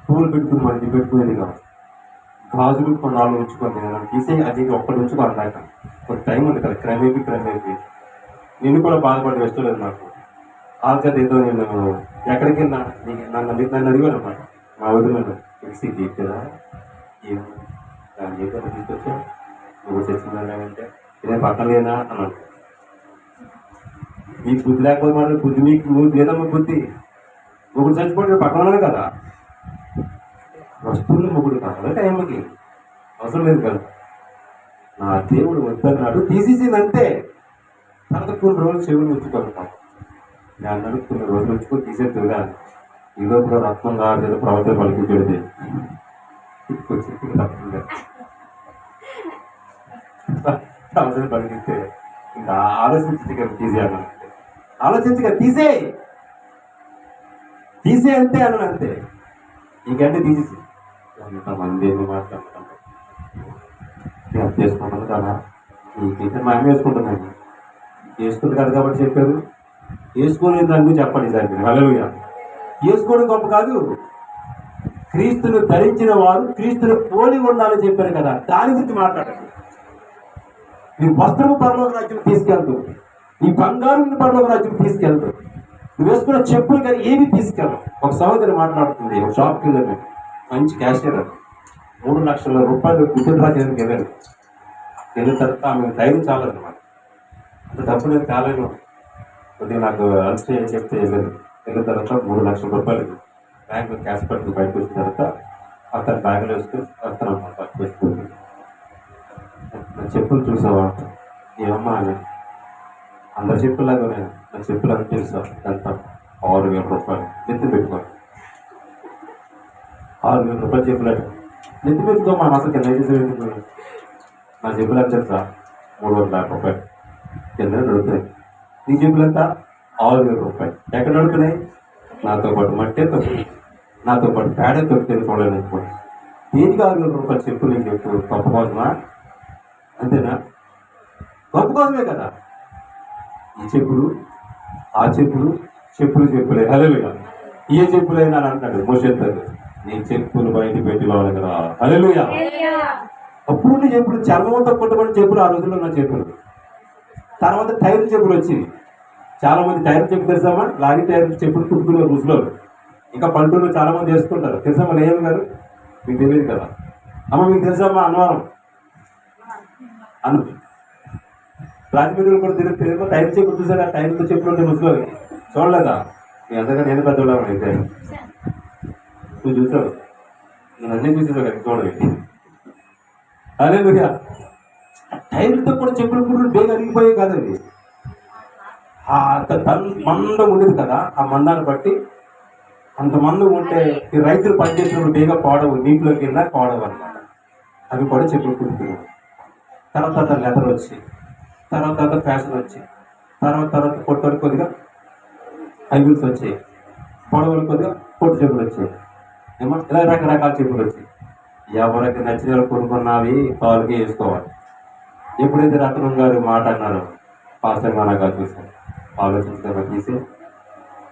పూలు పెట్టుకోమని పెట్టుకునేది కాదు. గాజులు కొన్నాళ్ళు ఉంచుకొని నేను తీసే అది ఒక్కటి ఉంచుకోవాలి. దాక కొంత టైం ఉంది కదా, క్రమేపీ నేను కూడా బాధపడి వేస్తలేదు. నాకు ఆల్కది ఏదో నేను ఎక్కడికి వెళ్ళినా నన్ను అడిగాను అనమాట. మా వదిలేదు తెలిసి కదా ఏమో దాన్ని ఏదో తీసుకొచ్చా, నువ్వు తెచ్చిందంటే ఇదేం పక్కలేనా అన్నాడు. నీకు బుద్ధి లేకపోతే మాట బుద్ధి నీకు నువ్వు లేదమ్మా బుద్ధి. మొగుడు చచ్చిపోతే పక్కన కదా, వస్తువులు మొగుడు కావాలి, టైంకి అవసరం లేదు కదా. నా దేవుడు వద్దన్నాడు, తీసేసింది అంతే. తర్వాత కొన్ని రోజులు చెవులు ఉంచుకుంటాం. నేను అన్నాడు కొన్ని రోజులు ఉంచుకొని తీసేద్దుగా, ఏదో కూడా రత్నం రాలేదు ప్రవర్తన పలికి పెడితే తప్పకుండా ప్రవర్తన పలికిస్తే ఇంకా ఆలోచించి తీసేయాలి. ఆలోచించగా తీసే అంతే అన్నాను, అంతే. ఇంకంటే తీసేసి మంది ఏమి మాట్లాడుతున్నాం చేసుకుంటాను కదా, నీకైతే మేము వేసుకుంటున్నాను. వేసుకుంది కదా కాబట్టి చెప్పారు. వేసుకోలేదు దాని గురించి చెప్పండి సార్ మీరు. హల్లెలూయా. వేసుకోవడం గొప్ప కాదు, క్రీస్తును ధరించిన వారు క్రీస్తును పోలి ఉండాలని చెప్పారు కదా, దాని గురించి మాట్లాడండి. నీ వస్త్రము పరలోక రాజ్యం తీసుకెళ్తూ, నీ బంగారు పరలోక రాజ్యం తీసుకెళ్తూ, నువ్వు వేసుకున్న చెప్పులు కానీ ఏమి తీసుకెళ్ళవు. ఒక సహోదరి మాట్లాడుతుంది, ఒక షాప్కి వెళ్ళాను, మంచి క్యాషియర్, 3 లక్షల రూపాయలు విత్డ్రా చేయడానికి వెళ్ళాను. వెళ్ళిన తర్వాత ఆమె ధైర్యం చాలన్నమాట. అంత డబ్బు నేను కాలేను, కొద్దిగా నాకు హెల్ప్ చేయని చెప్తే వెళ్ళాను. వెళ్ళిన తర్వాత 3 లక్షల రూపాయలు బ్యాంకులో క్యాష్ పెట్టుకుని బయటకు వచ్చిన తర్వాత అతను బ్యాగులో వేస్తూ అతను అన్నమాట వేసుకుంది. నా చెప్పులు చూసావా? ఏమమ్మా అని. అందరి చెప్పులాగా నా చెప్పులు అని తెలుసా? ఎంత 6,000 రూపాయలు నెత్తి పెట్టుకోవాలి. 6,000 రూపాయలు చెప్పులు నెత్తి పెట్టుకోమా, అసలు కింద నా చెప్పులు అని తెలుసా? 3,50,000 రూపాయలు కింద నడుపుతున్నాయి. నీ చెప్పులు ఎంత? 6,000 రూపాయలు. ఎక్కడ నడుపుతున్నాయి? నాతో పాటు మట్టే తొక్కి, నాతో పాటు పేడే తొక్కి తెలుసుకోవడానికి అనుకోండి. దేనికి 6,000 రూపాయలు చెప్పులు? నీకు చెప్పు గొప్ప కోసమా? అంతేనా? గొప్ప కోసమే కదా. ఈ చెప్పులు ఆ చెప్పులే. హల్లెలూయా. ఏ చెప్పులైనా అంటాడు మోషేత్తరు, నీ చెప్పులు బయట పెట్టి వాళ్ళకి రా. హల్లెలూయా. అప్పుడు నీ చెప్పులు చర్మంతో కొట్టబడిన చెప్పులు ఆ రోజుల్లో నా చెప్పులు. తర్వాత టైర్ చెప్పులు వచ్చి, చాలా మంది టైర్ చెప్పు తెలుసామా? లారీ టైర్ చెప్పులు కుట్టుకునే రుసులో ఇంకా పల్లెటూరులో చాలా మంది వేసుకుంటారు. తెలుసామా లేయమ్మ గారు? మీకు తెలియదు కదా. అమ్మ మీకు తెలుసామా? అన్నవరం రాజమండ్రిలో కూడా తిరుగుతుంది. టైర్ చెప్పులు చూసారా? టైర్తో చెప్పులు ఉంటే రుసులో చూడలేదా? మీ అంతగా నేను పెద్దవాళ్ళం అయితే నువ్వు చూసావు, నేను అన్నీ చూసేసావు కదా, చూడలేదు. అదే మీరు టైర్తో కూడా చెప్పులు కూడా బేగా అరిగిపోయాయి కాదు. అది మందం ఉండేది కదా, ఆ మందాన్ని బట్టి అంత మందం ఉంటే ఈ రైతులు పనిచేసినప్పుడు బేగా పాడవు, నీటిలోకి వెళ్ళా పాడవు అనమాట. అవి కూడా చెప్పులు కుడుతున్నాయి. తర్వాత లెదర్ వచ్చి, తర్వాత ఫ్యాషన్ వచ్చి, తర్వాత పొట్టలు కొద్దిగా హైవీల్స్ వచ్చాయి, పొడవలు కొద్దిగా పొట్టు చెప్పులు వచ్చాయి, ఏమో ఇలా రకరకాల చెప్పులు వచ్చాయి. ఎవరికి నచ్చిన కొనుక్కున్నవి కాళ్ళకి వేసుకోవాలి. ఎప్పుడైతే రత్నం గారు మాట అన్నారు, పాస్టర్ గారు నాకు చూసాను, ఆలోచించుకొని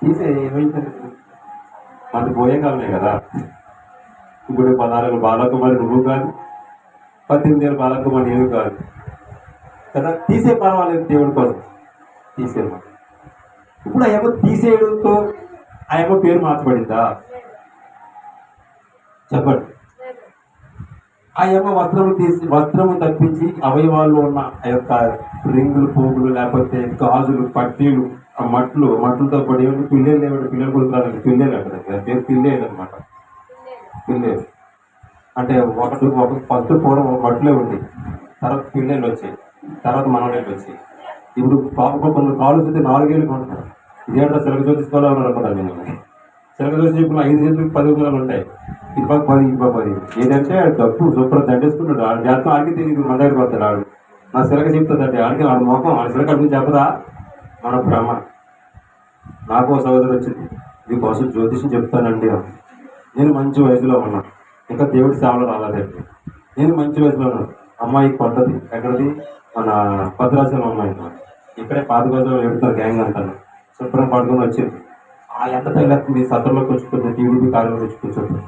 తీసే ఏమైంది, మనకు పోయే కాలమే కదా. ఇప్పుడు 16 బాలకుమారి నువ్వు కాదు, 18 ఏళ్ళ బాలకుమారి ఏమి కాదు కదా. తీసే పర్వాలేదు, దేవుడి కోసం తీసేయమా. ఇప్పుడు ఆ ఏమో తీసేయడంతో ఆ ఏమో పేరు మార్చబడిందా? చెప్పండి. ఆ ఏమో వస్త్రము తప్పించి అవయవాల్లో ఉన్న ఆ యొక్క రింగులు, పోగులు, లేకపోతే గాజులు, పట్టీలు, ఆ మట్లతో పడి పిల్లలు లేవండి, పిల్లలు కొడుకురాలండి, పిల్లలు అక్కడ పేరు పిల్లేలు అనమాట. పిల్లేలు అంటే ఒక ఫస్ట్ పూర్వం మట్లే ఉంది, తర్వాత పిల్లలు వచ్చాయి, తర్వాత మనవలేళ్ళు వచ్చాయి. ఇప్పుడు పాప కొన్ని కాలు చూస్తే 4 ఏళ్ళు కొంటారు. ఇదేంటో చిలక చూసుకోవాలో అనుకుంటాను నేను. చిలక చూసి చెప్పిన 5 చేతులకు 10 ఉగ్రాలు ఉంటాయి. ఇది బాగా 10, ఇది బాగా 10. ఏదంటే డబ్బు సూపర్ దండేసుకుంటాడు. ఆడు జాతకం ఆడికి తెలియదు, మన దగ్గర పోతాడు. ఆడు నా చిలక చెప్తుందంటే ఆడికి ఆడు మోకం, ఆడ చిలక అడుగు చెప్పదా? మన బ్రహ్మ. నాకు ఒక సోదరు వచ్చింది, మీకోసం జ్యోతిషం చెప్తానండి. నేను మంచి వయసులో ఉన్నా, ఇంకా దేవుడి సేవలో రాలేదండి. నేను మంచి వయసులో ఉన్నాను. అమ్మాయి కొట్టది, ఎక్కడది? మన భద్రాచలం అమ్మాయి. ఇక్కడే పాతగోజాలు ఎడుతారు గ్యాంగ్ అంటాను. శుభ్రం పడుకొని వచ్చింది. ఆ ఎంత తగిలేస్తుంది, సత్రంలో కూర్చుంటుంది, టీవీ కాలంలో వచ్చి కూర్చుంటుంది.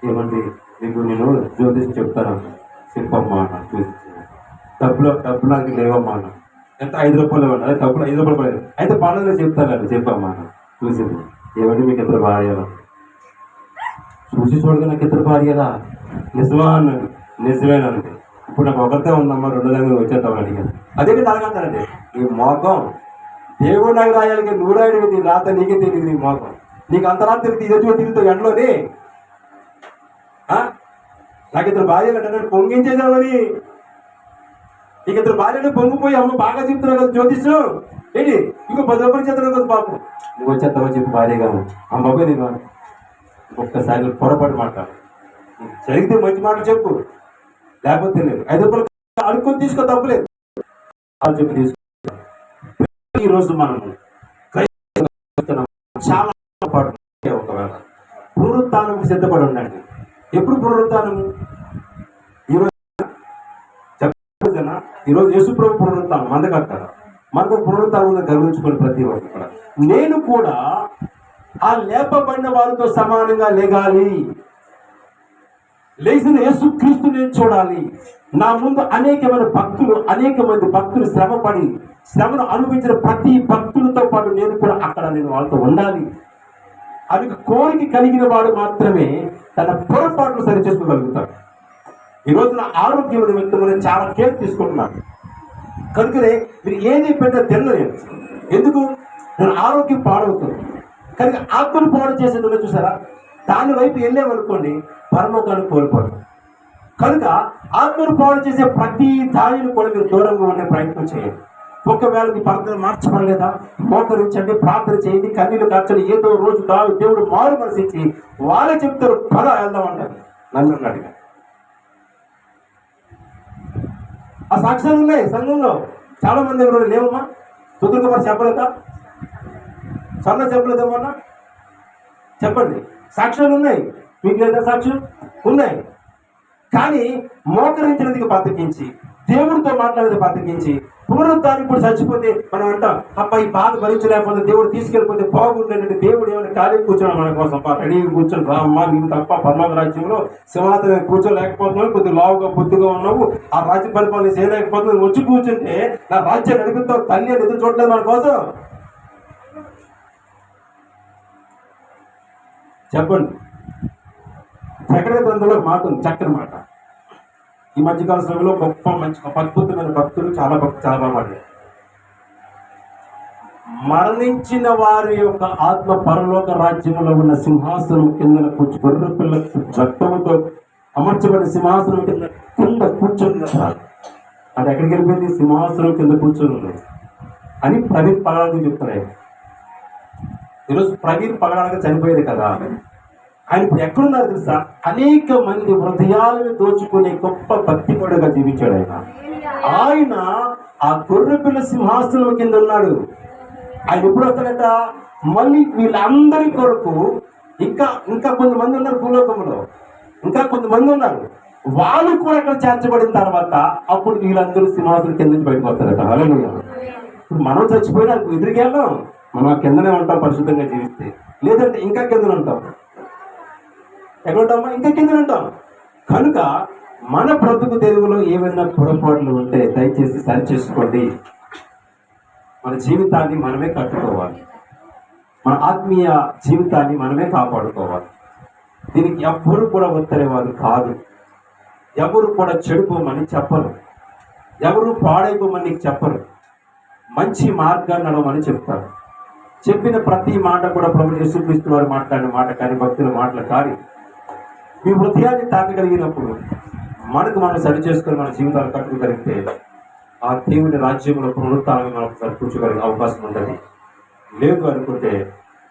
ఏమండి మీకు నేను జ్యోతిషం చెప్తాను, చెప్పమ్మా అన్న. చూసి డబ్బు నాకు లేవమ్మా అన్న. ఎంత 5 రూపాయలు ఇవ్వండి. అదే డబ్బులు 5 రూపాయలు పడేది. అయితే పనులు చెప్తానండి, చెప్పమ్మా అన్న. చూసింది. ఏమండి మీకు 2 భార్యలు? చూసి చూడగా నాకు 2 భార్యలా? నిజమా అన్నాడు. నిజమేనండి. ఇప్పుడు నాకు ఒకరితే ఉందమ్మా, 2 దగ్గర వచ్చేద్దామని అడిగాను. అదేంటి అడగంటారండి, నీ మోకం దేవుడు నాకు రాయాలి, నువ్వు రాయడు, నీ రాత నీకే తెలియదు. నీ మోకం నీకు అంత రాత్రి తిరుగుతావు ఎండలోని. నాకు 2 భార్యలు అంటే పొంగించేదామని ఇక ఇద్దరు భార్యలు పొంగిపోయి అమ్మ బాగా చెప్తున్నావు కదా జ్యోతిష్ ఏంటి ఇంకో 10 రూపాయలు చేస్తున్నావు కదా పాపం నువ్వు వచ్చేస్తావని చెప్పి భార్యగా అమ్మ బాబాయ్ నేను ఒక్కసారి పొరపాటు మాట జరిగితే మంచి మాట చెప్పు, లేకపోతే లేదు. 5 రూపాయలు అడుక్కొని తీసుకో, తప్పులేదు. వాళ్ళు చెప్పి తీసుకో. ఈరోజు మనము చాలా ఒకవేళ పునరుత్థానం సిద్ధపడి ఉండండి. ఎప్పుడు పునరుత్థానము? ఈరోజు చెప్పనా? ఈరోజు యేసుప్రభు పునరుత్థానం మందకట్టారు. మనకు పునరుత్థానం గర్వించుకొని ప్రతి ఒక్కరు కూడా నేను కూడా ఆ లేపబడిన వారితో సమానంగా లేగాలి, లేచిన యేసుక్రీస్తు నేను చూడాలి. నా ముందు అనేక మంది భక్తులు శ్రమను అనుభవించిన ప్రతి భక్తులతో పాటు నేను కూడా అక్కడ వాళ్ళతో ఉండాలి అని కోరిక కలిగిన వాడు మాత్రమే తన పొరపాట్లు సరి చేసుకోగలుగుతాడు. ఈరోజు నా ఆరోగ్యం నిమిత్తం నేను చాలా కేర్ తీసుకుంటున్నాను కనుకనే మీరు ఏది పెట్టినా తినలేదు. ఎందుకు? నేను ఆరోగ్యం పాడవుతుంది. కనుక ఆత్మను పాడు చేసేది చూసారా, దాని వైపు వెళ్ళేమనుకోండి పరలోకాన్ని కోల్పోదు. కనుక ఆత్మను పాడు చేసే ప్రతి దానిని కూడా మీరు దూరంగా ఉండే ప్రయత్నం చేయండి. ఒకవేళ మీ ప్రార్థన మార్చబడలేదా, మోకరించండి, ప్రార్థన చేయండి, కన్నీళ్ళు కార్చండి. ఏదో రోజు దేవుడు మారు మనసిచ్చి వాళ్ళే చెప్తారు పద వెళ్దాం అంటారు. నన్ను అడిగా ఆ సాక్ష్యాలు ఉన్నాయి సంఘంలో చాలా మంది ఎవరు లేవమ్మా. తుదురుగా చెప్పలేదా? సన్న చెప్పలేదేమన్నా చెప్పండి. సాక్ష్యాలు ఉన్నాయి, మీకు లేదా? సాక్ష్యం ఉన్నాయి. కానీ మోకరించినది బతికించి, దేవుడితో మాట్లాడేది బతికించి, పునరుద్ధానికి ఇప్పుడు చచ్చిపోతే మనం అంటాం అప్ప ఈ బాధ భరించలేకపోతే దేవుడు తీసుకెళ్ళిపోతే బాగుండేటంటే దేవుడు ఏమైనా ఖాళీ కూర్చోడం మన కోసం రెడీగా కూర్చొని రామ్మా నీవు తప్ప పరలోక రాజ్యంలో సింహాసనం కూర్చోలేకపోతున్నావు, కొద్దిగా లావుగా బుద్ధిగా ఉన్నావు, ఆ రాజ్య పరిపాలన చేయలేకపోతున్నావు, వచ్చి కూర్చుంటే నా రాజ్యాన్ని నడిపిస్తావు తల్లి అని ఎదురు చూడలేదు మన కోసం. చెప్పండి. చక్కెర గ్రంథంలో మాట ఉంది, చక్కెర మాట. ఈ మధ్యకాల సమయంలో మంచి అద్భుతమైన భక్తులు చాలా బాగా మాట్లాడారు. మరణించిన వారి యొక్క ఆత్మ పరలోక రాజ్యంలో ఉన్న సింహాసనం కింద గొర్రె పిల్ల రక్తముతో అమర్చబడిన సింహాసనం కింద కూర్చొని అది ఎక్కడికి వెళ్ళిపోయింది? సింహాసనం కింద కూర్చొని ఉంది అని ప్రవీణ్ పగడాలకు చెప్తున్నాయి. ఈరోజు ప్రవీణ్ పగడాలుగా చనిపోయేది కదా, ఆయన ఇప్పుడు ఎక్కడున్నారు తెలుసా? అనేక మంది హృదయాలను దోచుకునే గొప్ప భక్తిపరుడుగా జీవించాడు ఆయన ఆ గొర్రెపిల్ల సింహాసనం కింద ఉన్నాడు. ఆయన ఎప్పుడు వస్తాడట? మళ్ళీ వీళ్ళందరి కొరకు ఇంకా కొంతమంది ఉన్నారు భూలోకంలో, ఇంకా కొంతమంది ఉన్నారు, వాళ్ళు కూడా అక్కడ చేర్చబడిన తర్వాత అప్పుడు వీళ్ళందరూ సింహాసనం కింద నుంచి బయటకు వస్తారట. హల్లెలూయా. ఇప్పుడు మనం చచ్చిపోయినా ఎదురుకెళ్ళాం, మనం కిందనే ఉంటాం పరిశుద్ధంగా జీవిస్తే. లేదంటే ఇంకా కిందనే ఉంటాం. ఎక్కడ ఉంటామా? ఇంకా కింద ఉంటాం. కనుక మన బ్రతుకు తెలుగులో ఏమైనా పొరపాట్లు ఉంటే దయచేసి సరి చేసుకోండి. మన జీవితాన్ని మనమే కట్టుకోవాలి, మన ఆత్మీయ జీవితాన్ని మనమే కాపాడుకోవాలి. దీనికి ఎవ్వరు కూడా ఒత్తరేవారు కాదు, ఎవరు కూడా చెడిపోమని చెప్పరు, ఎవరు పాడైపోమని చెప్పరు, మంచి మార్గాన్ని నడవమని చెప్తారు. చెప్పిన ప్రతి మాట కూడా ప్రభు యేసుక్రీస్తు వారు మాట్లాడిన మాట కానీ భక్తుల మాటలు కానీ మీ హృదయాన్ని తాకగలిగినప్పుడు మనకు మనం సరి చేసుకొని మన జీవితాలు కట్టుకోగలిగితే ఆ దేవుని రాజ్యంలో పునరుత్థానం మనకు సరికూర్చగలిగే అవకాశం ఉంటుంది. లేదు అనుకుంటే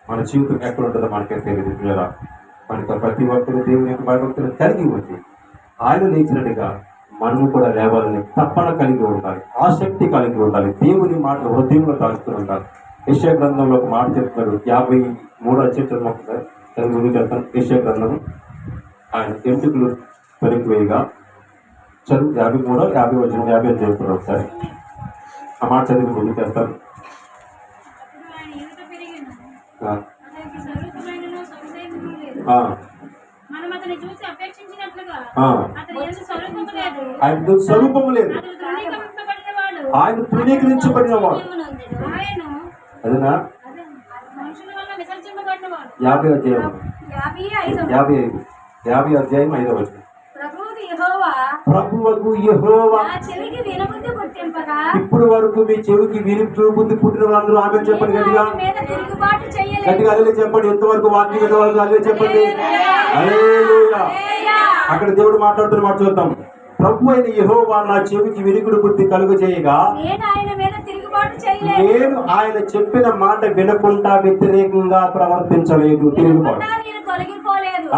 మన జీవితం ఎక్కడ ఉంటుందో మనకే తెలియదు. పిల్లల మనకు ప్రతి ఒక్కరు దేవుని యొక్క భయభక్తులు కలిగి ఉంది. ఆయన లేచినట్టుగా మనము కూడా లేవాలని తప్పన కలిగి ఉండాలి, ఆసక్తి కలిగి ఉండాలి, దేవుని మాటలు హృదయంలో దాచుతూ ఉండాలి. యెషయా గ్రంథంలో ఒక మాట చెప్తాడు, 53వ అధ్యాయం ఒకసారి తెలుగు ముందుకు వెళ్తాను. యెషయా గ్రంథం ఆయన ఎంటుకలు పెరిగిపోయిగా చదువు 53, 50 చెప్తారు. ఒకసారి ఆ మాట చదివి ముందుకు చేస్తారు. ఆయన స్వరూపము లేదు, ఆయన తృణీకరించబడిన వాడు. అదేనా 50 అధ్యాయం 5వ వచనం. ప్రభువకు యెహోవా ఇప్పుడు వరకు మీ చెవికి వినిబుద్ధి పుట్టిన వాళ్ళందరూ ఆమె చెప్పండి. గట్టిగా అదే చెప్పండి. ఎంతవరకు వాక్యం వినవాళ్ళు అదే చెప్పండి. హల్లెలూయా. అక్కడ దేవుడు మాట్లాడుతున్న మాట చూద్దాం. ప్రభు అయిన యెహోవా నా చెవికి వినికుడు బుద్ధి కలుగు చేయగా నేను ఆయన మీద తిరుగుబాటు చేయలేదు. నేను ఆయన చెప్పిన మాట వినకుండా వ్యతిరేకంగా ప్రవర్తించలేదు. తిరుగుబాటు నేను తొలగిపోలేదు.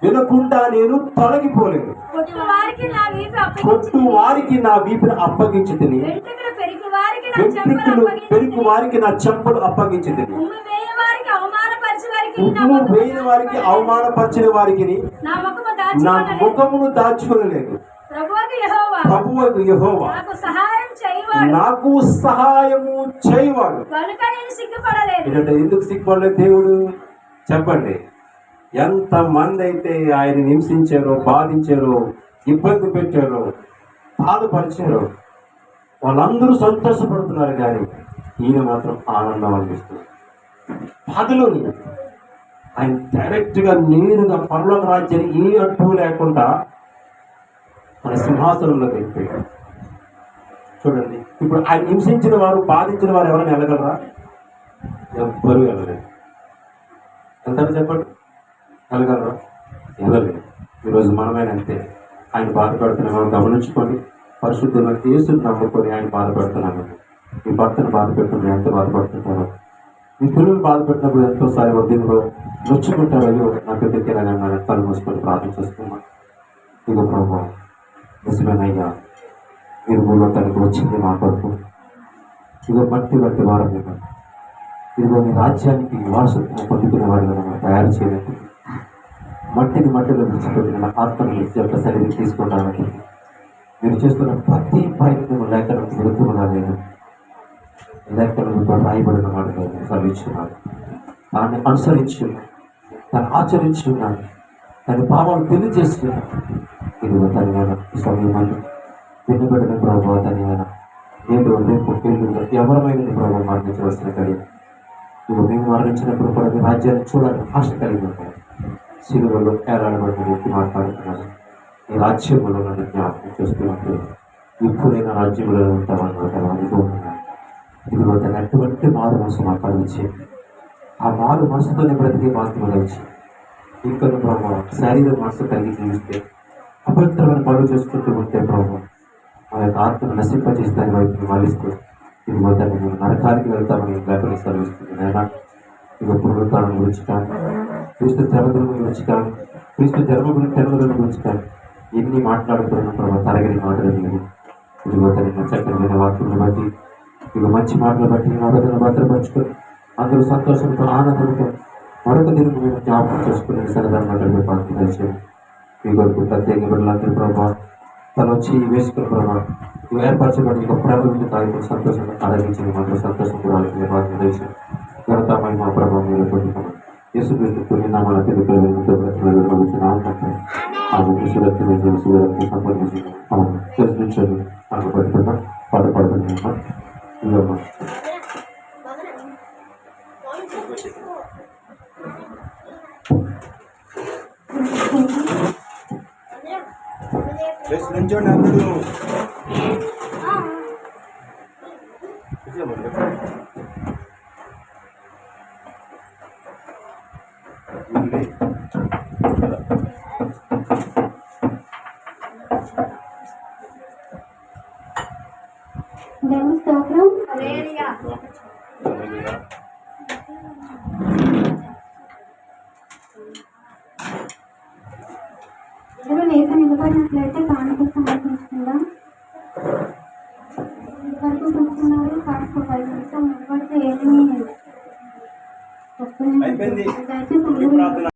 వినకుండా నేను తొలగిపోలేదు. కొట్టు వారికి నా వీపు కొట్టు వారికి నా వీపును అప్పగించి తిని వెంట్రుకలు పెరిగి వారికి నా వెంట్రుకలు పెరుగు వారికి నా చెంపలు అప్పగించి తిని ఉమ్మి వేయ వారికి అవమానపరిచి వారికి ఉమ్ము వేయిన వారికి అవమానపరిచిన వారికి నా ముఖము నా దాచుకొనలేదు. ముఖమును దాచుకోలేదు. ప్రభువైన యెహోవా ప్రభువైన యెహోవా నాకు సహాయం చేయవాడు నాకు సహాయము చేయవాడు. కనుక నేను సిగ్గుపడలేదు. ఏంటంటే ఎందుకు సిగ్గుపడలేదు దేవుడు చెప్పండి. ఎంత మంది అయితే ఆయన హింసించారో, బాధించారో, ఇబ్బంది పెట్టారో, బాధపరిచారో వాళ్ళందరూ సంతోషపడుతున్నారు, కానీ ఈయన మాత్రం ఆనందం అనిపిస్తుంది. బాధలోని ఆయన డైరెక్ట్గా నేరుగా పరలోక రాజ్యాన్ని ఏ అడ్డు లేకుండా మన సింహాసనంలో వెళ్ళిపోయాడు. చూడండి, ఇప్పుడు ఆయన హింసించిన వారు, బాధించిన వారు ఎవరైనా వెళ్ళగలరా? ఎవ్వరూ వెళ్ళలేదు. వెళ్తారా చెప్పండి? వెళ్ళగలరా? వెళ్ళలేదు. ఈరోజు మనమైన అంతే. ఆయన బాధపడుతున్న మనం గమనించుకొని పరిశుద్ధమైన యేసుని నమ్ముకొని ఆయన బాధపడుతున్నాము. మీ భర్తను బాధపెడుతున్నారు, ఎంత బాధపడుతుంటారో. మీ పిల్లలు బాధపెట్టినప్పుడు ఎంతోసారి ఉద్యమంలో నొచ్చుకుంటారు. అయ్యో నాకు ఎదుర్కెళ్ళగా తల మూసుకొని ప్రార్థన చేస్తున్నాను. ఇదిగో ప్రభావం నిజమేనయ్యా, మీరు భూలోకానికి వచ్చింది మా కొరకు. ఇదిగో మట్టి వారు మీరు, ఇదిగో మీ రాజ్యానికి వారసత్వం పొందుకునే వారిగా మనం తయారు చేయలేదు. మట్టిని మట్టిలో విడిచిపెట్టిన నా ఆత్మను యొక్క శరీరం తీసుకుంటానని మీరు చేస్తున్న ప్రతి ప్రయత్నం లేఖనం విరుద్ధముగా లేదు. లేఖనంతో రాయబడిన మాట నేను చదివించున్నాను, దాన్ని అనుసరించి దాన్ని ఆచరించి ఉన్నాను, దాని భావాలు తెలియజేస్తున్నాను. ఇదిగో తన ఈ సమయంలో విన్నబడిన ప్రభావ తన నేను రేపు పెళ్ళిగా ఎవరమైన ప్రభావం మరణించవలసిన కలిగి ఇదిగో మేము మరణించినప్పుడు కూడా మీ రాజ్యాన్ని చూడాలని ఆశ కలిగి ఉంటాను. సిలువలో ఏలాడబడిన వ్యక్తి మాట్లాడుతున్నాను. ఈ రాజ్యంలో నన్ను జ్ఞాపకం చేస్తున్నట్టు ఇప్పుడైనా రాజ్యంలో ఉంటామన్నమాట అనుకుంటున్నాను. ఇదిగో తన అటువంటి మారు మనసు మాకు కలిగించి ఆ మారు మనసుతోనే బ్రతికే బాధ్యత వచ్చి ఇంకా ప్రభావం శరీర మనసు కలిగి జీవిస్తే అపవిత్రమైన పనులు చేసుకుంటూ ఉంటే ప్రభావం ఆ యొక్క ఆత్మను నశింపజేస్తాను వైపు మళ్ళిస్తూ ఇదిగో దాన్ని మేము నరకానికి వెళ్తామని లేఖలు సెలవిస్తుంది. అయినా ఇదిగో పునరుత్థానం గురించి కానీ, క్రీస్తు జన్మదినం గురించి కానీ, క్రీస్తు జన్మదినం గురించి కానీ ఎన్ని మాట్లాడుతున్న ప్రభావ తరగని మాటలు లేదు. ఇదిగో తన చక్కని వాక్యం బట్టి, ఇదిగో మంచి మాటలు బట్టి నగదును భద్రపరుచుకొని అందరూ సంతోషంతో ఆనందంతో మరొక దినం మేము జ్ఞాపకం చేసుకుని సరదాన్ని ప్రార్థించారు. మీ కొరకు ప్రత్యేక బిడ్డలందరూ ప్రభావ తను వచ్చి వేసుకున్న ప్రభావ ఇవి ఏర్పరచబడి ఒక ప్రభుత్వ తాగిన సంతోషంగా ఆదరించిన మాత్రం సంతోషం కూడా ప్రార్థించారు. ఘనతమైన మా ప్రభావం మీరు పొందుతాము. యేసుక్రీస్తు పుణ్యనామాల తెలుగుతో ఆమె సురక్ష సంపాదించి తెలిసించండి. నాకు పడుతున్నా పాట పాడుతున్నా నుంచోండి అందరూ. దేవుని స్తోత్రం. అందరూ లేక నిలబడినట్లయితే కానుక సమర్పించుకుందాం. వరకు కూర్చున్నారు కాస్త 5 నిమిషం నిలబడితే ఏమీ అయిపోయింది. దయచేసి